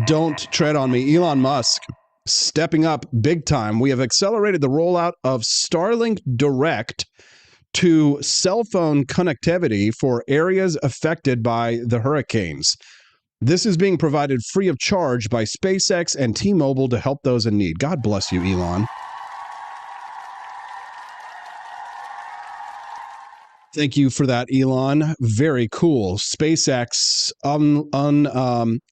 Don't tread on me. Elon Musk stepping up big time. We have accelerated the rollout of Starlink Direct to cell phone connectivity for areas affected by the hurricanes. This is being provided free of charge by SpaceX and T-Mobile to help those in need. God bless you, Elon. Thank you for that, Elon. Very cool. SpaceX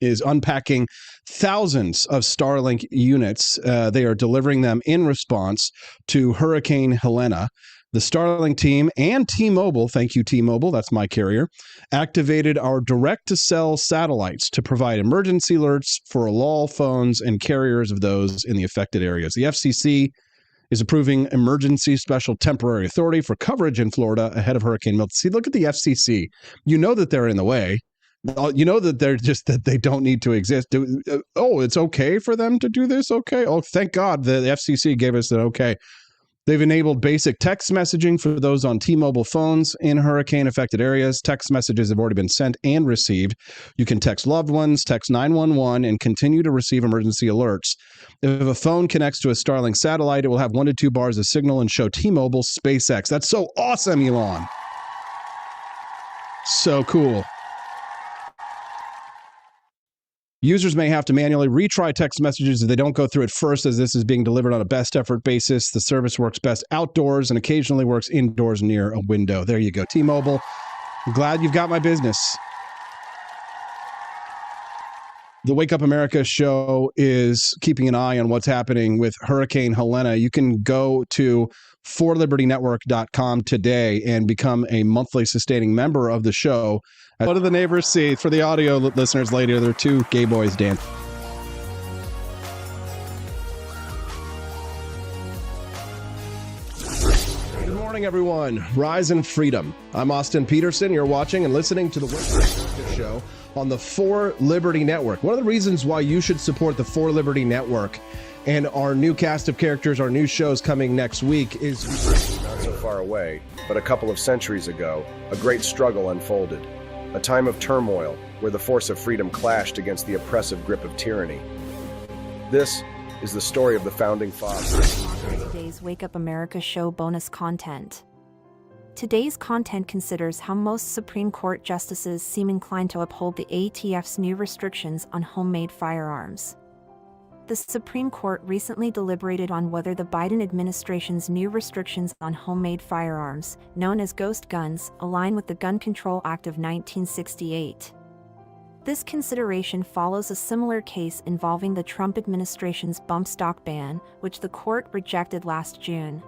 is unpacking thousands of Starlink units. They are delivering them in response to Hurricane Helena. The Starlink team and T-Mobile, thank you T-Mobile, that's my carrier, activated our direct-to-cell satellites to provide emergency alerts for all phones and carriers of those in the affected areas. The FCC is approving emergency special temporary authority for coverage in Florida ahead of Hurricane Milton. See, look at the FCC. You know that they're in the way. You know that they're just that they don't need to exist. It's okay for them to do this? Okay. Oh, thank God the FCC gave us an okay. They've enabled basic text messaging for those on T-Mobile phones in hurricane-affected areas. Text messages have already been sent and received. You can text loved ones, text 911, and continue to receive emergency alerts. If a phone connects to a Starlink satellite, it will have 1 to 2 bars of signal and show T-Mobile SpaceX. That's so awesome, Elon. So cool. Users may have to manually retry text messages if they don't go through it first, as this is being delivered on a best effort basis. The service works best outdoors and occasionally works indoors near a window. There you go, T-Mobile. I'm glad you've got my business. The Wake Up America show is keeping an eye on what's happening with Hurricane Helena. You can go to forlibertynetwork.com today and become a monthly sustaining member of the show. What do the neighbors see? For the audio listeners later, there are 2 gay boys dancing. Good morning, everyone. Rise in freedom. I'm Austin Petersen. You're watching and listening to the Wake Up America show on the For Liberty Network. One of the reasons why you should support the For Liberty Network and our new cast of characters, our new shows coming next week is not so far away, but a couple of centuries ago, a great struggle unfolded. A time of turmoil where the force of freedom clashed against the oppressive grip of tyranny. This is the story of the Founding Fathers. Today's Wake Up America show bonus content. Today's content considers how most Supreme Court justices seem inclined to uphold the ATF's new restrictions on homemade firearms. The Supreme Court recently deliberated on whether the Biden administration's new restrictions on homemade firearms, known as ghost guns, align with the Gun Control Act of 1968. This consideration follows a similar case involving the Trump administration's bump stock ban, which the court rejected last June.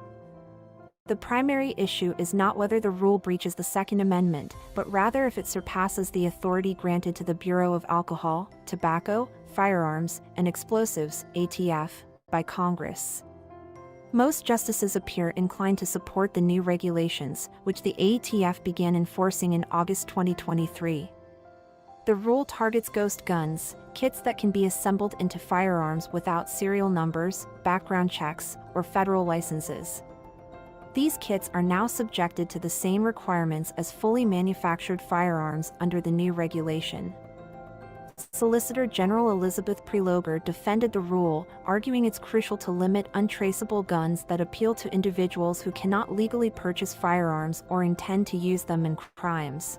The primary issue is not whether the rule breaches the Second Amendment, but rather if it surpasses the authority granted to the Bureau of Alcohol, Tobacco, Firearms, and Explosives, ATF, by Congress. Most justices appear inclined to support the new regulations, which the ATF began enforcing in August 2023. The rule targets ghost guns, kits that can be assembled into firearms without serial numbers, background checks, or federal licenses. These kits are now subjected to the same requirements as fully manufactured firearms under the new regulation. Solicitor General Elizabeth Prelogar defended the rule, arguing it's crucial to limit untraceable guns that appeal to individuals who cannot legally purchase firearms or intend to use them in crimes.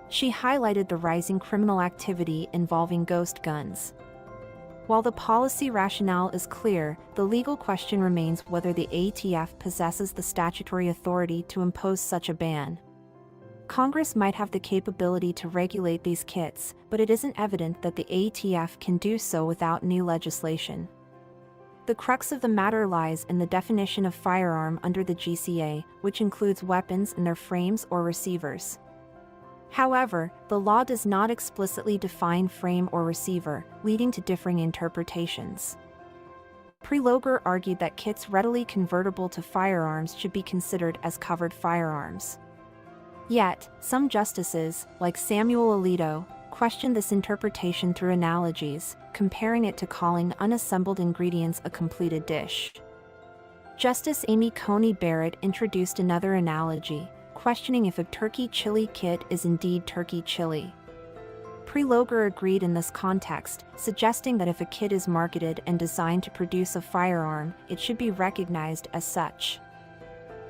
She highlighted the rising criminal activity involving ghost guns. While the policy rationale is clear, the legal question remains whether the ATF possesses the statutory authority to impose such a ban. Congress might have the capability to regulate these kits, but it isn't evident that the ATF can do so without new legislation. The crux of the matter lies in the definition of firearm under the GCA, which includes weapons and their frames or receivers. However, the law does not explicitly define frame or receiver, leading to differing interpretations. Prelogar argued that kits readily convertible to firearms should be considered as covered firearms. Yet, some justices, like Samuel Alito, questioned this interpretation through analogies, comparing it to calling unassembled ingredients a completed dish. Justice Amy Coney Barrett introduced another analogy, questioning if a turkey chili kit is indeed turkey chili. Prelogar agreed in this context, suggesting that if a kit is marketed and designed to produce a firearm, it should be recognized as such.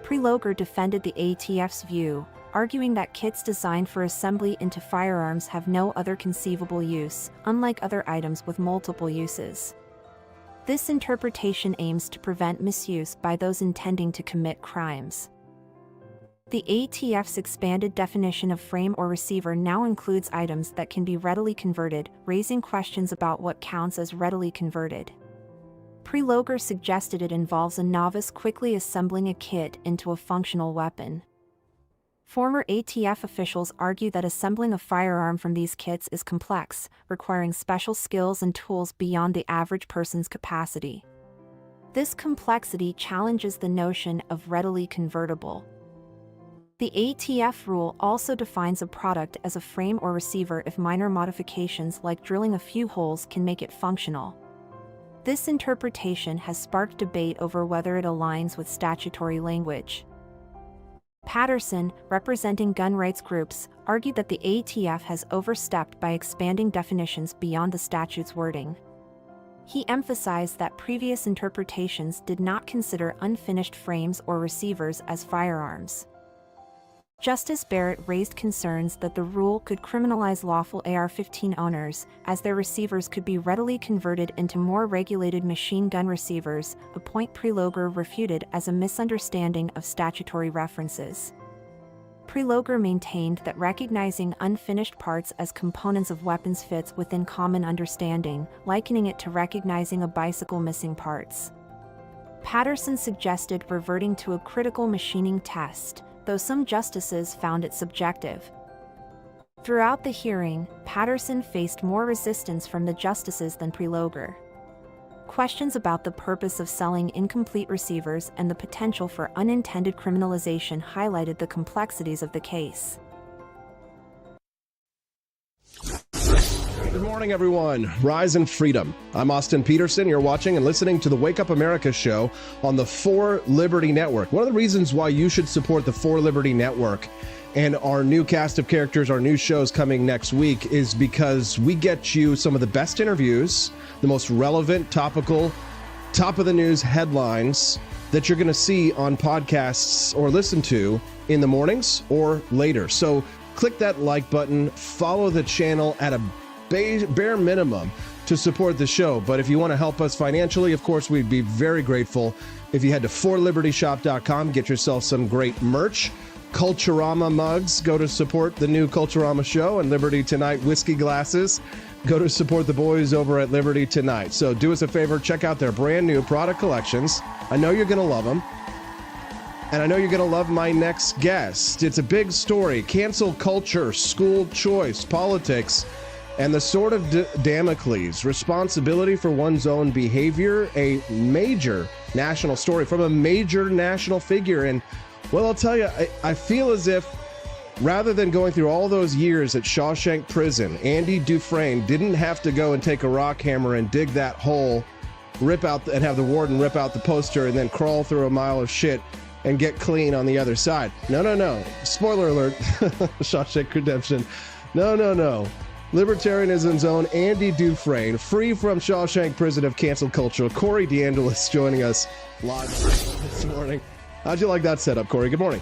Prelogar defended the ATF's view, arguing that kits designed for assembly into firearms have no other conceivable use, unlike other items with multiple uses. This interpretation aims to prevent misuse by those intending to commit crimes. The ATF's expanded definition of frame or receiver now includes items that can be readily converted, raising questions about what counts as readily converted. Prelogar suggested it involves a novice quickly assembling a kit into a functional weapon. Former ATF officials argue that assembling a firearm from these kits is complex, requiring special skills and tools beyond the average person's capacity. This complexity challenges the notion of readily convertible. The ATF rule also defines a product as a frame or receiver if minor modifications like drilling a few holes can make it functional. This interpretation has sparked debate over whether it aligns with statutory language. Petersen, representing gun rights groups, argued that the ATF has overstepped by expanding definitions beyond the statute's wording. He emphasized that previous interpretations did not consider unfinished frames or receivers as firearms. Justice Barrett raised concerns that the rule could criminalize lawful AR-15 owners, as their receivers could be readily converted into more regulated machine gun receivers, a point Prelogar refuted as a misunderstanding of statutory references. Prelogar maintained that recognizing unfinished parts as components of weapons fits within common understanding, likening it to recognizing a bicycle missing parts. Petersen suggested reverting to a critical machining test, though some justices found it subjective. Throughout the hearing, Petersen faced more resistance from the justices than Prelogar. Questions about the purpose of selling incomplete receivers and the potential for unintended criminalization highlighted the complexities of the case. Good morning, everyone. Rise in freedom. I'm Austin Petersen. You're watching and listening to the Wake Up America show on the For Liberty Network. One of the reasons why you should support the For Liberty Network and our new cast of characters, our new shows coming next week, is because we get you some of the best interviews, the most relevant, topical, top of the news headlines that you're going to see on podcasts or listen to in the mornings or later. So click that like button, follow the channel at a bare minimum to support the show. But if you want to help us financially, of course, we'd be very grateful if you head to forlibertyshop.com, get yourself some great merch. Culturama mugs, go to support the new Culturama show, and Liberty Tonight whiskey glasses, go to support the boys over at Liberty Tonight. So do us a favor, check out their brand new product collections. I know you're going to love them. And I know you're going to love my next guest. It's a big story. Cancel culture, school choice, politics, and the sword of Damocles, responsibility for one's own behavior, a major national story from a major national figure. And, well, I'll tell you, I feel as if rather than going through all those years at Shawshank Prison, Andy Dufresne didn't have to go and take a rock hammer and dig that hole, rip out and have the warden rip out the poster and then crawl through a mile of shit and get clean on the other side. No. Spoiler alert. Shawshank Redemption. No. Libertarianism's own Andy Dufresne, free from Shawshank Prison of cancel culture. Corey DeAngelis joining us live this morning. How'd you like that setup, Corey? Good morning.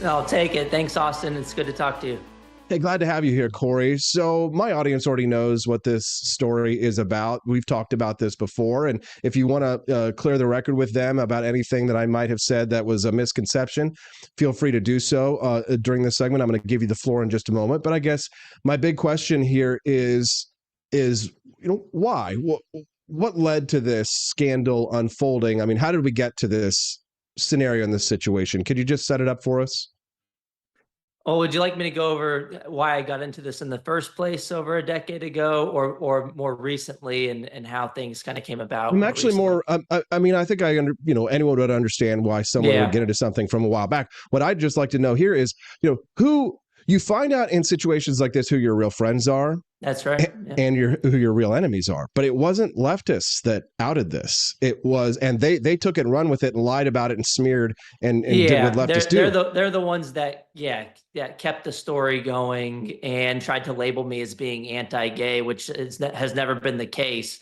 I'll take it. Thanks, Austin. It's good to talk to you. Hey, glad to have you here, Corey. So my audience already knows what this story is about. We've talked about this before. And if you want to clear the record with them about anything that I might have said that was a misconception, feel free to do so during this segment. I'm going to give you the floor in just a moment. But I guess my big question here is why? What led to this scandal unfolding? I mean, how did we get to this scenario in this situation? Could you just set it up for us? Oh, would you like me to go over why I got into this in the first place over a decade ago, or more recently, and how things kind of came about? I'm actually more. I mean, I think anyone would understand why someone would get into something from a while back. What I'd just like to know here is, who you find out in situations like this who your real friends are. That's right. And who your real enemies are. But it wasn't leftists that outed this. It was, and they took it and run with it and lied about it and smeared and did what leftists do. They're the ones that kept the story going and tried to label me as being anti-gay, which has never been the case.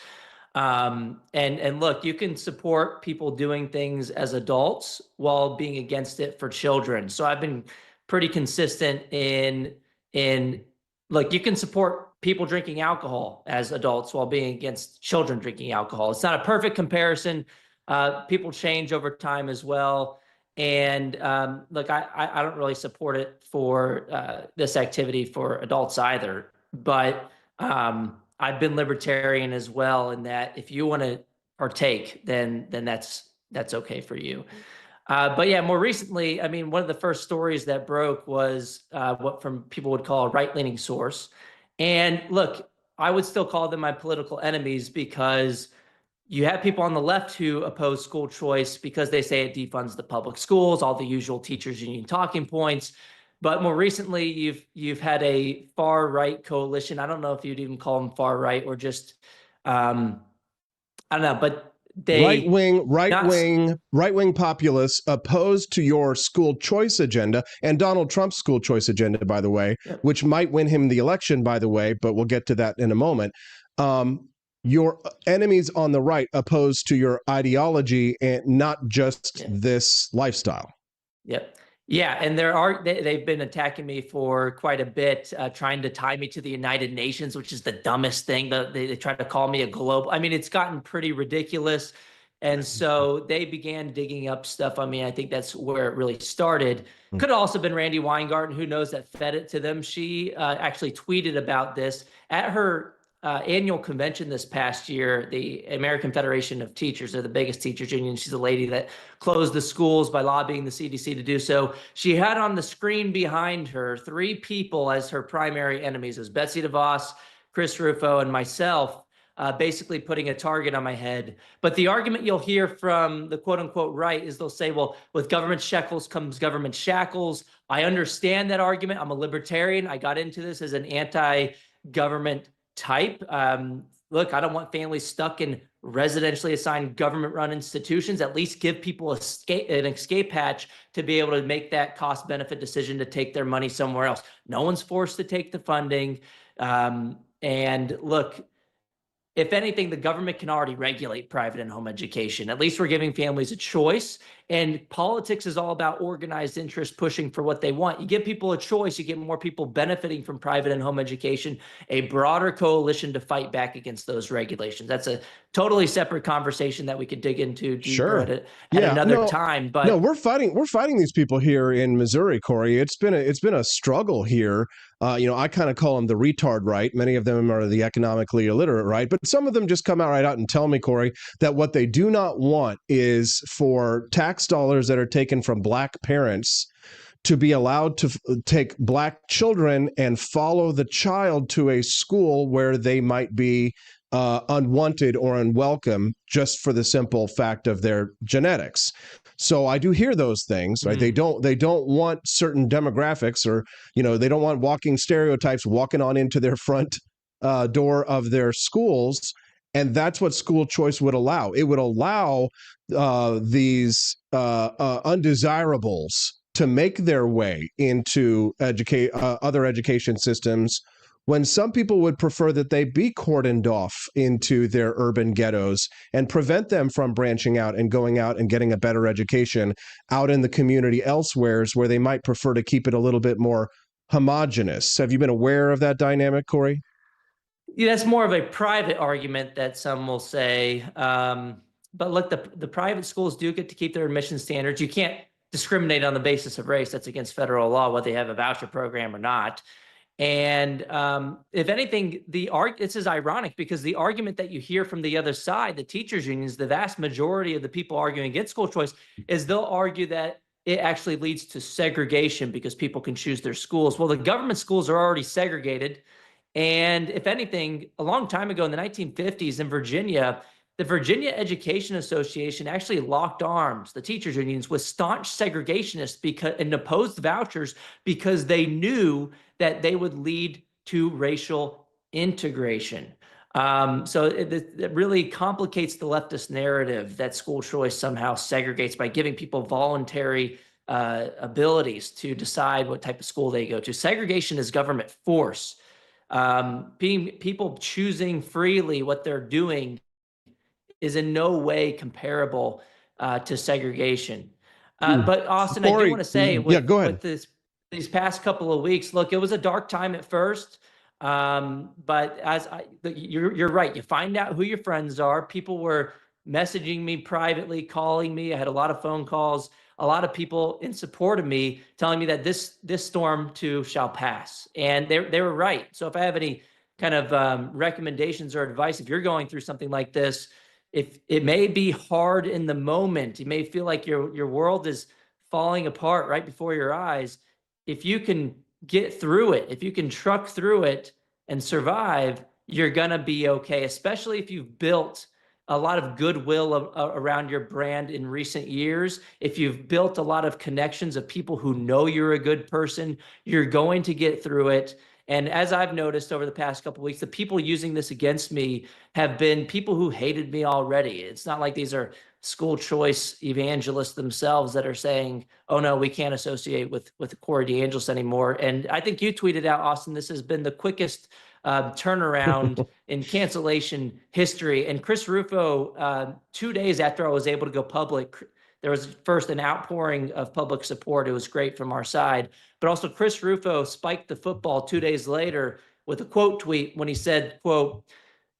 And look, you can support people doing things as adults while being against it for children. So I've been pretty consistent in look, you can support people drinking alcohol as adults while being against children drinking alcohol. It's not a perfect comparison. People change over time as well. And look, I don't really support it for this activity for adults either. But I've been libertarian as well, in that if you want to partake, then that's okay for you. But yeah, more recently, I mean, one of the first stories that broke was what from people would call a right-leaning source. And look, I would still call them my political enemies, because you have people on the left who oppose school choice because they say it defunds the public schools, all the usual teachers union talking points. But more recently, you've had a far right coalition. I don't know if you'd even call them far right or just I don't know, but they right-wing populists opposed to your school choice agenda and Donald Trump's school choice agenda, by the way, which might win him the election, by the way, but we'll get to that in a moment. Your enemies on the right opposed to your ideology and not just this lifestyle. Yep. Yeah, and they've been attacking me for quite a bit, trying to tie me to the United Nations, which is the dumbest thing. They try to call me a global. I mean, it's gotten pretty ridiculous. And so they began digging up stuff on me. I think that's where it really started. Could have also been Randy Weingarten, who knows, that fed it to them. She actually tweeted about this at her annual convention this past year. The American Federation of Teachers, they're the biggest teachers union. She's a lady that closed the schools by lobbying the CDC to do so. She had on the screen behind her 3 people as her primary enemies. It was Betsy DeVos, Chris Rufo, and myself, basically putting a target on my head. But the argument you'll hear from the quote unquote right is they'll say, well, with government shekels comes government shackles. I understand that argument. I'm a libertarian. I got into this as an anti-government type. Look, I don't want families stuck in residentially assigned government-run institutions. At least give people an escape hatch to be able to make that cost-benefit decision to take their money somewhere else. No one's forced to take the funding. And look, if anything, the government can already regulate private and home education. At least we're giving families a choice. And politics is all about organized interest pushing for what they want. You give people a choice, you get more people benefiting from private and home education, a broader coalition to fight back against those regulations. That's a totally separate conversation that we could dig into deeper at another time. But no, we're fighting these people here in Missouri, Corey. It's been a struggle here. I kind of call them the retard right. Many of them are the economically illiterate right, but some of them just come out right out and tell me, Corey, that what they do not want is for tax dollars that are taken from black parents to be allowed to take black children and follow the child to a school where they might be unwanted or unwelcome just for the simple fact of their genetics. So I do hear those things, right? They don't want certain demographics, or they don't want walking stereotypes walking on into their front door of their schools. And that's what school choice would allow. It would allow these undesirables to make their way into other education systems, when some people would prefer that they be cordoned off into their urban ghettos and prevent them from branching out and going out and getting a better education out in the community elsewhere, where they might prefer to keep it a little bit more homogenous. Have you been aware of that dynamic, Corey? Yeah, that's more of a private argument that some will say. But look, the private schools do get to keep their admission standards. You can't discriminate on the basis of race. That's against federal law, whether they have a voucher program or not. And if anything, this is ironic, because the argument that you hear from the other side, the teachers unions, the vast majority of the people arguing against school choice, is they'll argue that it actually leads to segregation because people can choose their schools. Well, the government schools are already segregated. And if anything, a long time ago in the 1950s in Virginia, the Virginia Education Association actually locked arms, the teachers unions, with staunch segregationists and opposed vouchers because they knew that they would lead to racial integration. So it really complicates the leftist narrative that school choice somehow segregates by giving people voluntary abilities to decide what type of school they go to. Segregation is government force. People choosing freely what they're doing is in no way comparable to segregation. But Austin, I do want to say, with these past couple of weeks, look, it was a dark time at first, but you're right. You find out who your friends are. People were messaging me privately, calling me. I had a lot of phone calls. A lot of people in support of me telling me that this storm too shall pass, and they were right. So if I have any kind of recommendations or advice, if you're going through something like this, if it may be hard in the moment, you may feel like your world is falling apart right before your eyes. If you can get through it, if you can truck through it and survive, you're gonna be okay. Especially if you've built a lot of goodwill around your brand in recent years. If you've built a lot of connections of people who know you're a good person, you're going to get through it. And as I've noticed over the past couple of weeks, the people using this against me have been people who hated me already. It's not like these are school choice evangelists themselves that are saying, oh no, we can't associate with Corey DeAngelis anymore. And I think you tweeted out, Austin, this has been the quickest turnaround in cancellation history. And Chris Rufo, 2 days after I was able to go public, there was first an outpouring of public support. It was great from our side. But also Chris Rufo spiked the football 2 days later with a quote tweet when he said, quote,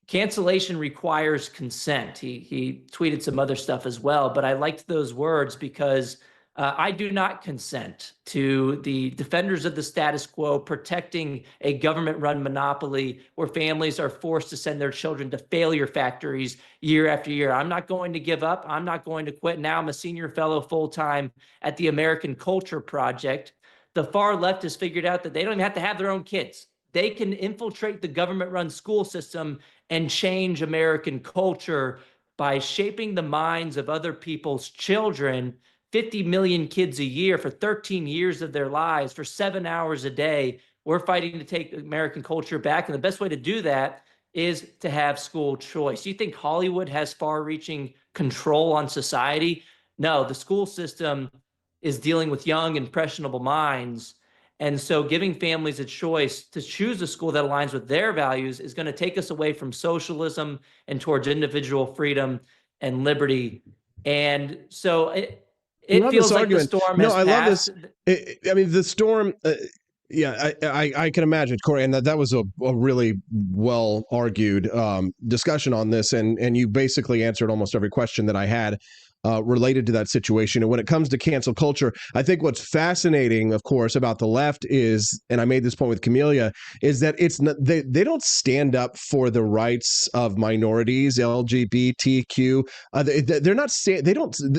cancellation requires consent. He tweeted some other stuff as well, but I liked those words because I do not consent to the defenders of the status quo protecting a government-run monopoly where families are forced to send their children to failure factories year after year. I'm not going to give up. I'm not going to quit. Now I'm a senior fellow full-time at the American Culture Project. The far left has figured out that they don't even have to have their own kids. They can infiltrate the government-run school system and change American culture by shaping the minds of other people's children. 50 million kids a year for 13 years of their lives for 7 hours a day. We're fighting to take American culture back. And the best way to do that is to have school choice. You think Hollywood has far-reaching control on society? No, the school system is dealing with young, impressionable minds. And so giving families a choice to choose a school that aligns with their values is going to take us away from socialism and towards individual freedom and liberty. And so it feels like the storm has passed. I love this. I mean, the storm, I can imagine, Corey, and that was a really well argued discussion on this. And you basically answered almost every question that I had related to that situation. And when it comes to cancel culture, I think what's fascinating, of course, about the left is, and I made this point with Camellia, is that it's not, they don't stand up for the rights of minorities, LGBTQ. They're not,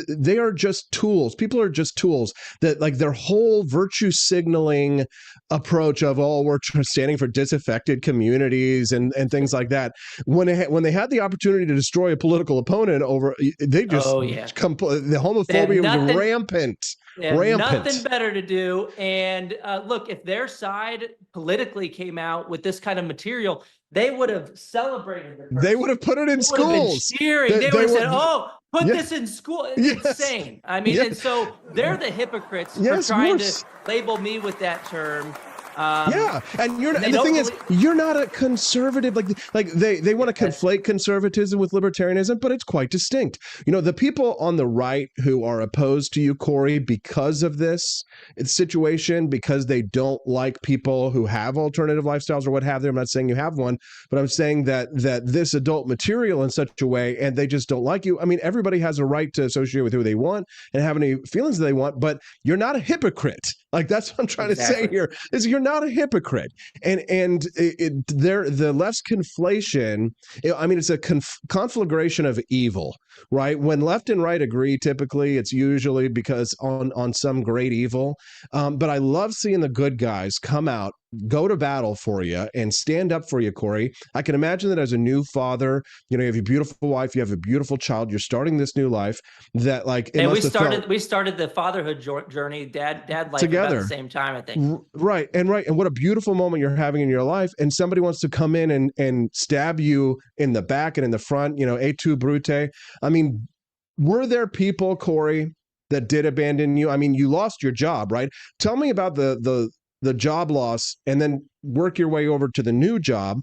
they are just tools. People are just tools that, like, their whole virtue signaling approach of, oh, we're standing for disaffected communities and things like that. When they had the opportunity to destroy a political opponent over, they just, the homophobia was rampant. Nothing better to do. And look, if their side politically came out with this kind of material, they would have celebrated it. They would have put it in schools. Cheering. They would have said, oh, put this in school. It's insane. I mean, and so they're the hypocrites for trying to label me with that term. And you're not, and the thing is, you're not a conservative. Like they want to conflate conservatism with libertarianism, but it's quite distinct. You know, the people on the right who are opposed to you, Corey, because of this situation, because they don't like people who have alternative lifestyles or what have they. I'm not saying you have one, but I'm saying that this adult material in such a way, and they just don't like you. I mean, everybody has a right to associate with who they want and have any feelings that they want, but you're not a hypocrite. Like, that's what I'm trying to say here, is you're not a hypocrite. And the left's conflation, I mean, it's a conflagration of evil, right? When left and right agree, typically it's usually because on some great evil. But I love seeing the good guys come out, go to battle for you and stand up for you, Corey. I can imagine that as a new father, you know, you have a beautiful wife, you have a beautiful child, you're starting this new life that, like, it we started the fatherhood journey, dad life together at the same time, I think. Right. And what a beautiful moment you're having in your life. And somebody wants to come in and stab you in the back and in the front, you know, et tu, Brute. I mean, were there people, Corey, that did abandon you? I mean, you lost your job, right? Tell me about the job loss and then work your way over to the new job.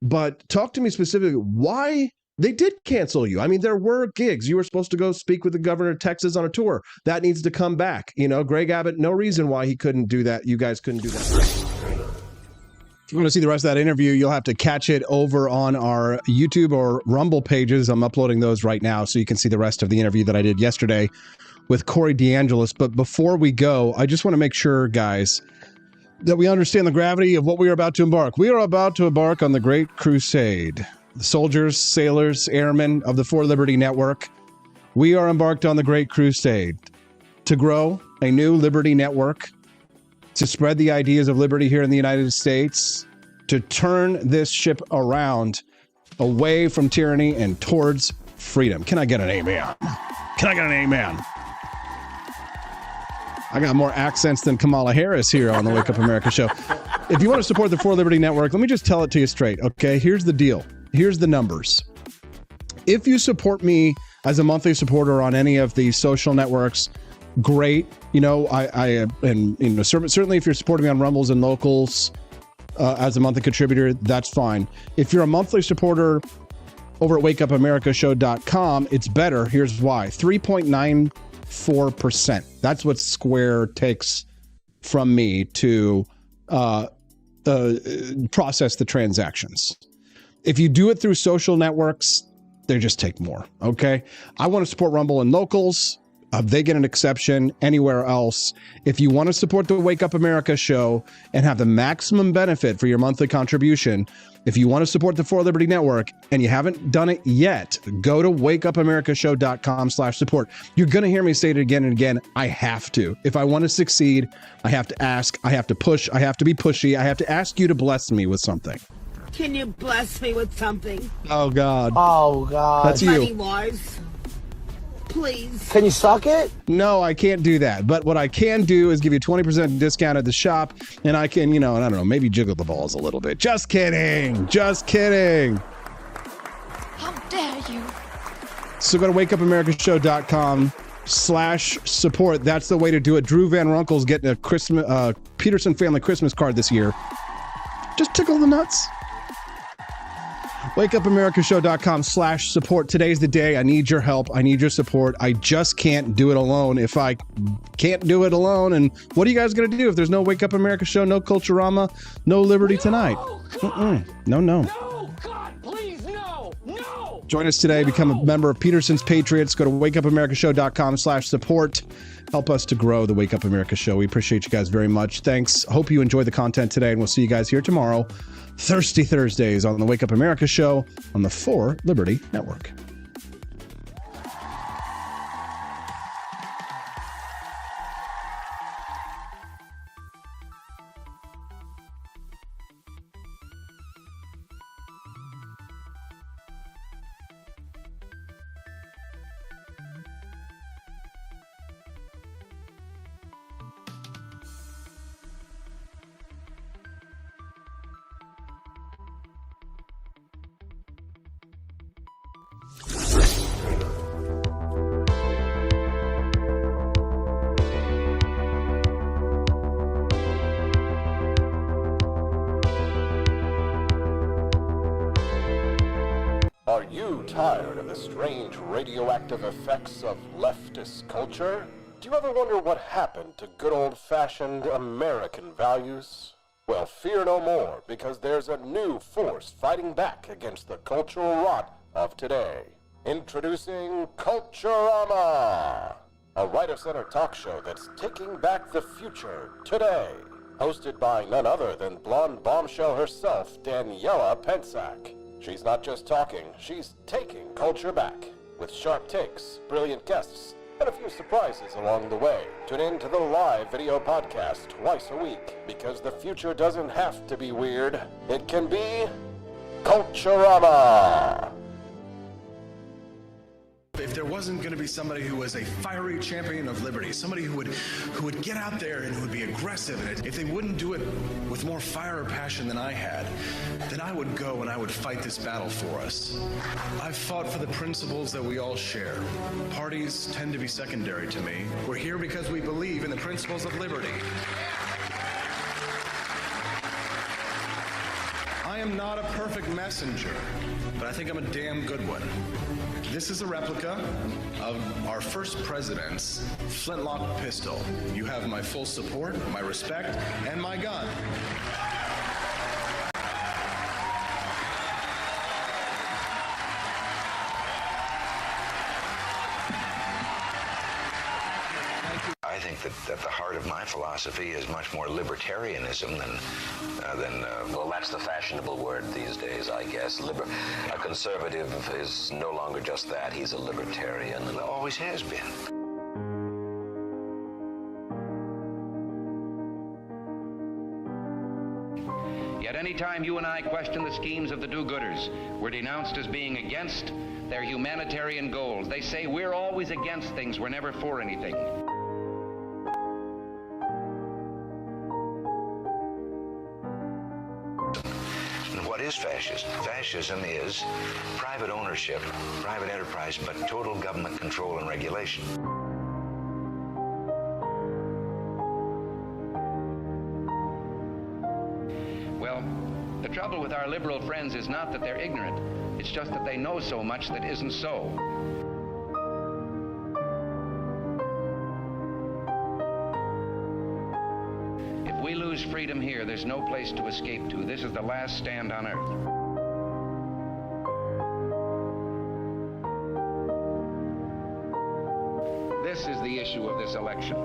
But talk to me specifically why they did cancel you. I mean, there were gigs. You were supposed to go speak with the governor of Texas on a tour. That needs to come back. You know, Greg Abbott, no reason why he couldn't do that. You guys couldn't do that. If you want to see the rest of that interview, you'll have to catch it over on our YouTube or Rumble pages. I'm uploading those right now so you can see the rest of the interview that I did yesterday with Corey DeAngelis. But before we go, I just want to make sure, guys, that we understand the gravity of what we are about to embark. We are about to embark on the Great Crusade. The soldiers, sailors, airmen of the For Liberty Network, we are embarked on the Great Crusade to grow a new liberty network, to spread the ideas of liberty here in the United States, to turn this ship around away from tyranny and towards freedom. Can I get an amen? Can I get an amen? I got more accents than Kamala Harris here on the Wake Up America show. If you want to support the For Liberty Network, let me just tell it to you straight, okay? Here's the deal. Here's the numbers. If you support me as a monthly supporter on any of the social networks, great. Certainly if you're supporting me on Rumbles and Locals as a monthly contributor, that's fine. If you're a monthly supporter over at WakeUpAmericaShow.com, it's better. Here's why. 3.94%. That's what Square takes from me to process the transactions. If you do it through social networks, they just take more, okay? I want to support Rumble and Locals. They get an exception. Anywhere else, if you want to support the Wake Up America show and have the maximum benefit for your monthly contribution, if you want to support the For Liberty Network and you haven't done it yet, go to wakeupamericashow.com/support. You're going to hear me say it again and again. I have to. If I want to succeed, I have to ask, I have to push, I have to be pushy, I have to ask you to bless me with something. Can you bless me with something? Oh, God. Oh, God. That's you. Money-wise. Please. Can you suck it? No, I can't do that. But what I can do is give you 20% discount at the shop, and I can, I don't know, maybe jiggle the balls a little bit. Just kidding. Just kidding. How dare you? So go to wakeupamericashow.com/support. That's the way to do it. Drew Van Runkle's getting a Petersen family Christmas card this year. Just tickle the nuts. WakeUpAmericaShow.com/support. Today's the day. I need your help. I need your support. I just can't do it alone. If I can't do it alone, and what are you guys going to do if there's no Wake Up America show, no Culturama, no Liberty Tonight? No. No, God, please, no. Join us today. Become a member of Petersen's Patriots. Go to WakeUpAmericaShow.com/support. Help us to grow the Wake Up America show. We appreciate you guys very much. Thanks. Hope you enjoy the content today, and we'll see you guys here tomorrow. Thirsty Thursdays on the Wake Up America show on the For Liberty Network. Are you tired of the strange radioactive effects of leftist culture? Do you ever wonder what happened to good old-fashioned American values? Well, fear no more, because there's a new force fighting back against the cultural rot of today. Introducing Culturama, a right-of-center talk show that's taking back the future today. Hosted by none other than blonde bombshell herself, Daniela Pensack. She's not just talking, she's taking culture back. With sharp takes, brilliant guests, and a few surprises along the way. Tune in to the live video podcast twice a week, because the future doesn't have to be weird. It can be Culturama. If there wasn't going to be somebody who was a fiery champion of liberty, somebody who would get out there and who would be aggressive, and if they wouldn't do it with more fire or passion than I had, then I would go and I would fight this battle for us. I've fought for the principles that we all share. Parties tend to be secondary to me. We're here because we believe in the principles of liberty. I am not a perfect messenger, but I think I'm a damn good one. This is a replica of our first president's flintlock pistol. You have my full support, my respect, and my gun. I think that the heart of my philosophy is much more libertarianism than well, that's the fashionable word these days, I guess. A conservative is no longer just that. He's a libertarian and always has been. Yet any time you and I question the schemes of the do-gooders, we're denounced as being against their humanitarian goals. They say we're always against things, we're never for anything. what is fascist? Fascism is private ownership, private enterprise, but total government control and regulation. Well, the trouble with our liberal friends is not that they're ignorant. It's just that they know so much that isn't so. If we lose freedom here, there's no place to escape to. This is the last stand on earth. This is the issue of this election.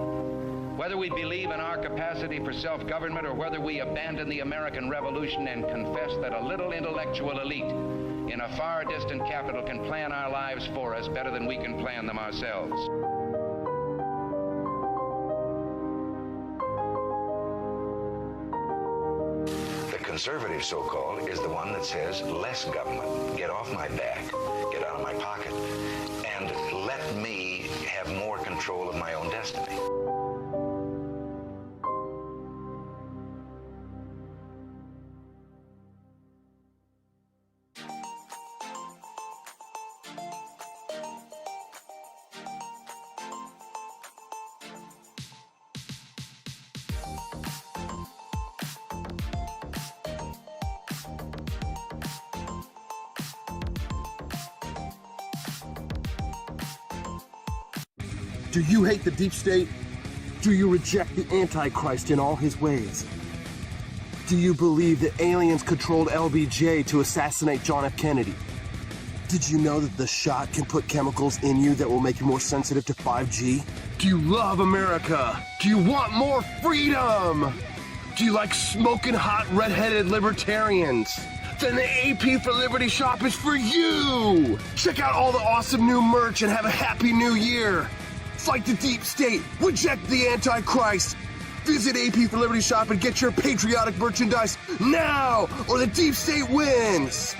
Whether we believe in our capacity for self-government or whether we abandon the American Revolution and confess that a little intellectual elite in a far distant capital can plan our lives for us better than we can plan them ourselves. The conservative, so-called, is the one that says less government. Get off my back, get out of my pocket, and let me have more control of my own destiny. Do you hate the deep state? Do you reject the Antichrist in all his ways? Do you believe that aliens controlled LBJ to assassinate John F. Kennedy? Did you know that the shot can put chemicals in you that will make you more sensitive to 5G? Do you love America? Do you want more freedom? Do you like smoking hot red-headed libertarians? Then the AP for Liberty shop is for you! Check out all the awesome new merch and have a happy new year! Fight the deep state, reject the Antichrist. Visit AP for Liberty shop and get your patriotic merchandise now, or the deep state wins.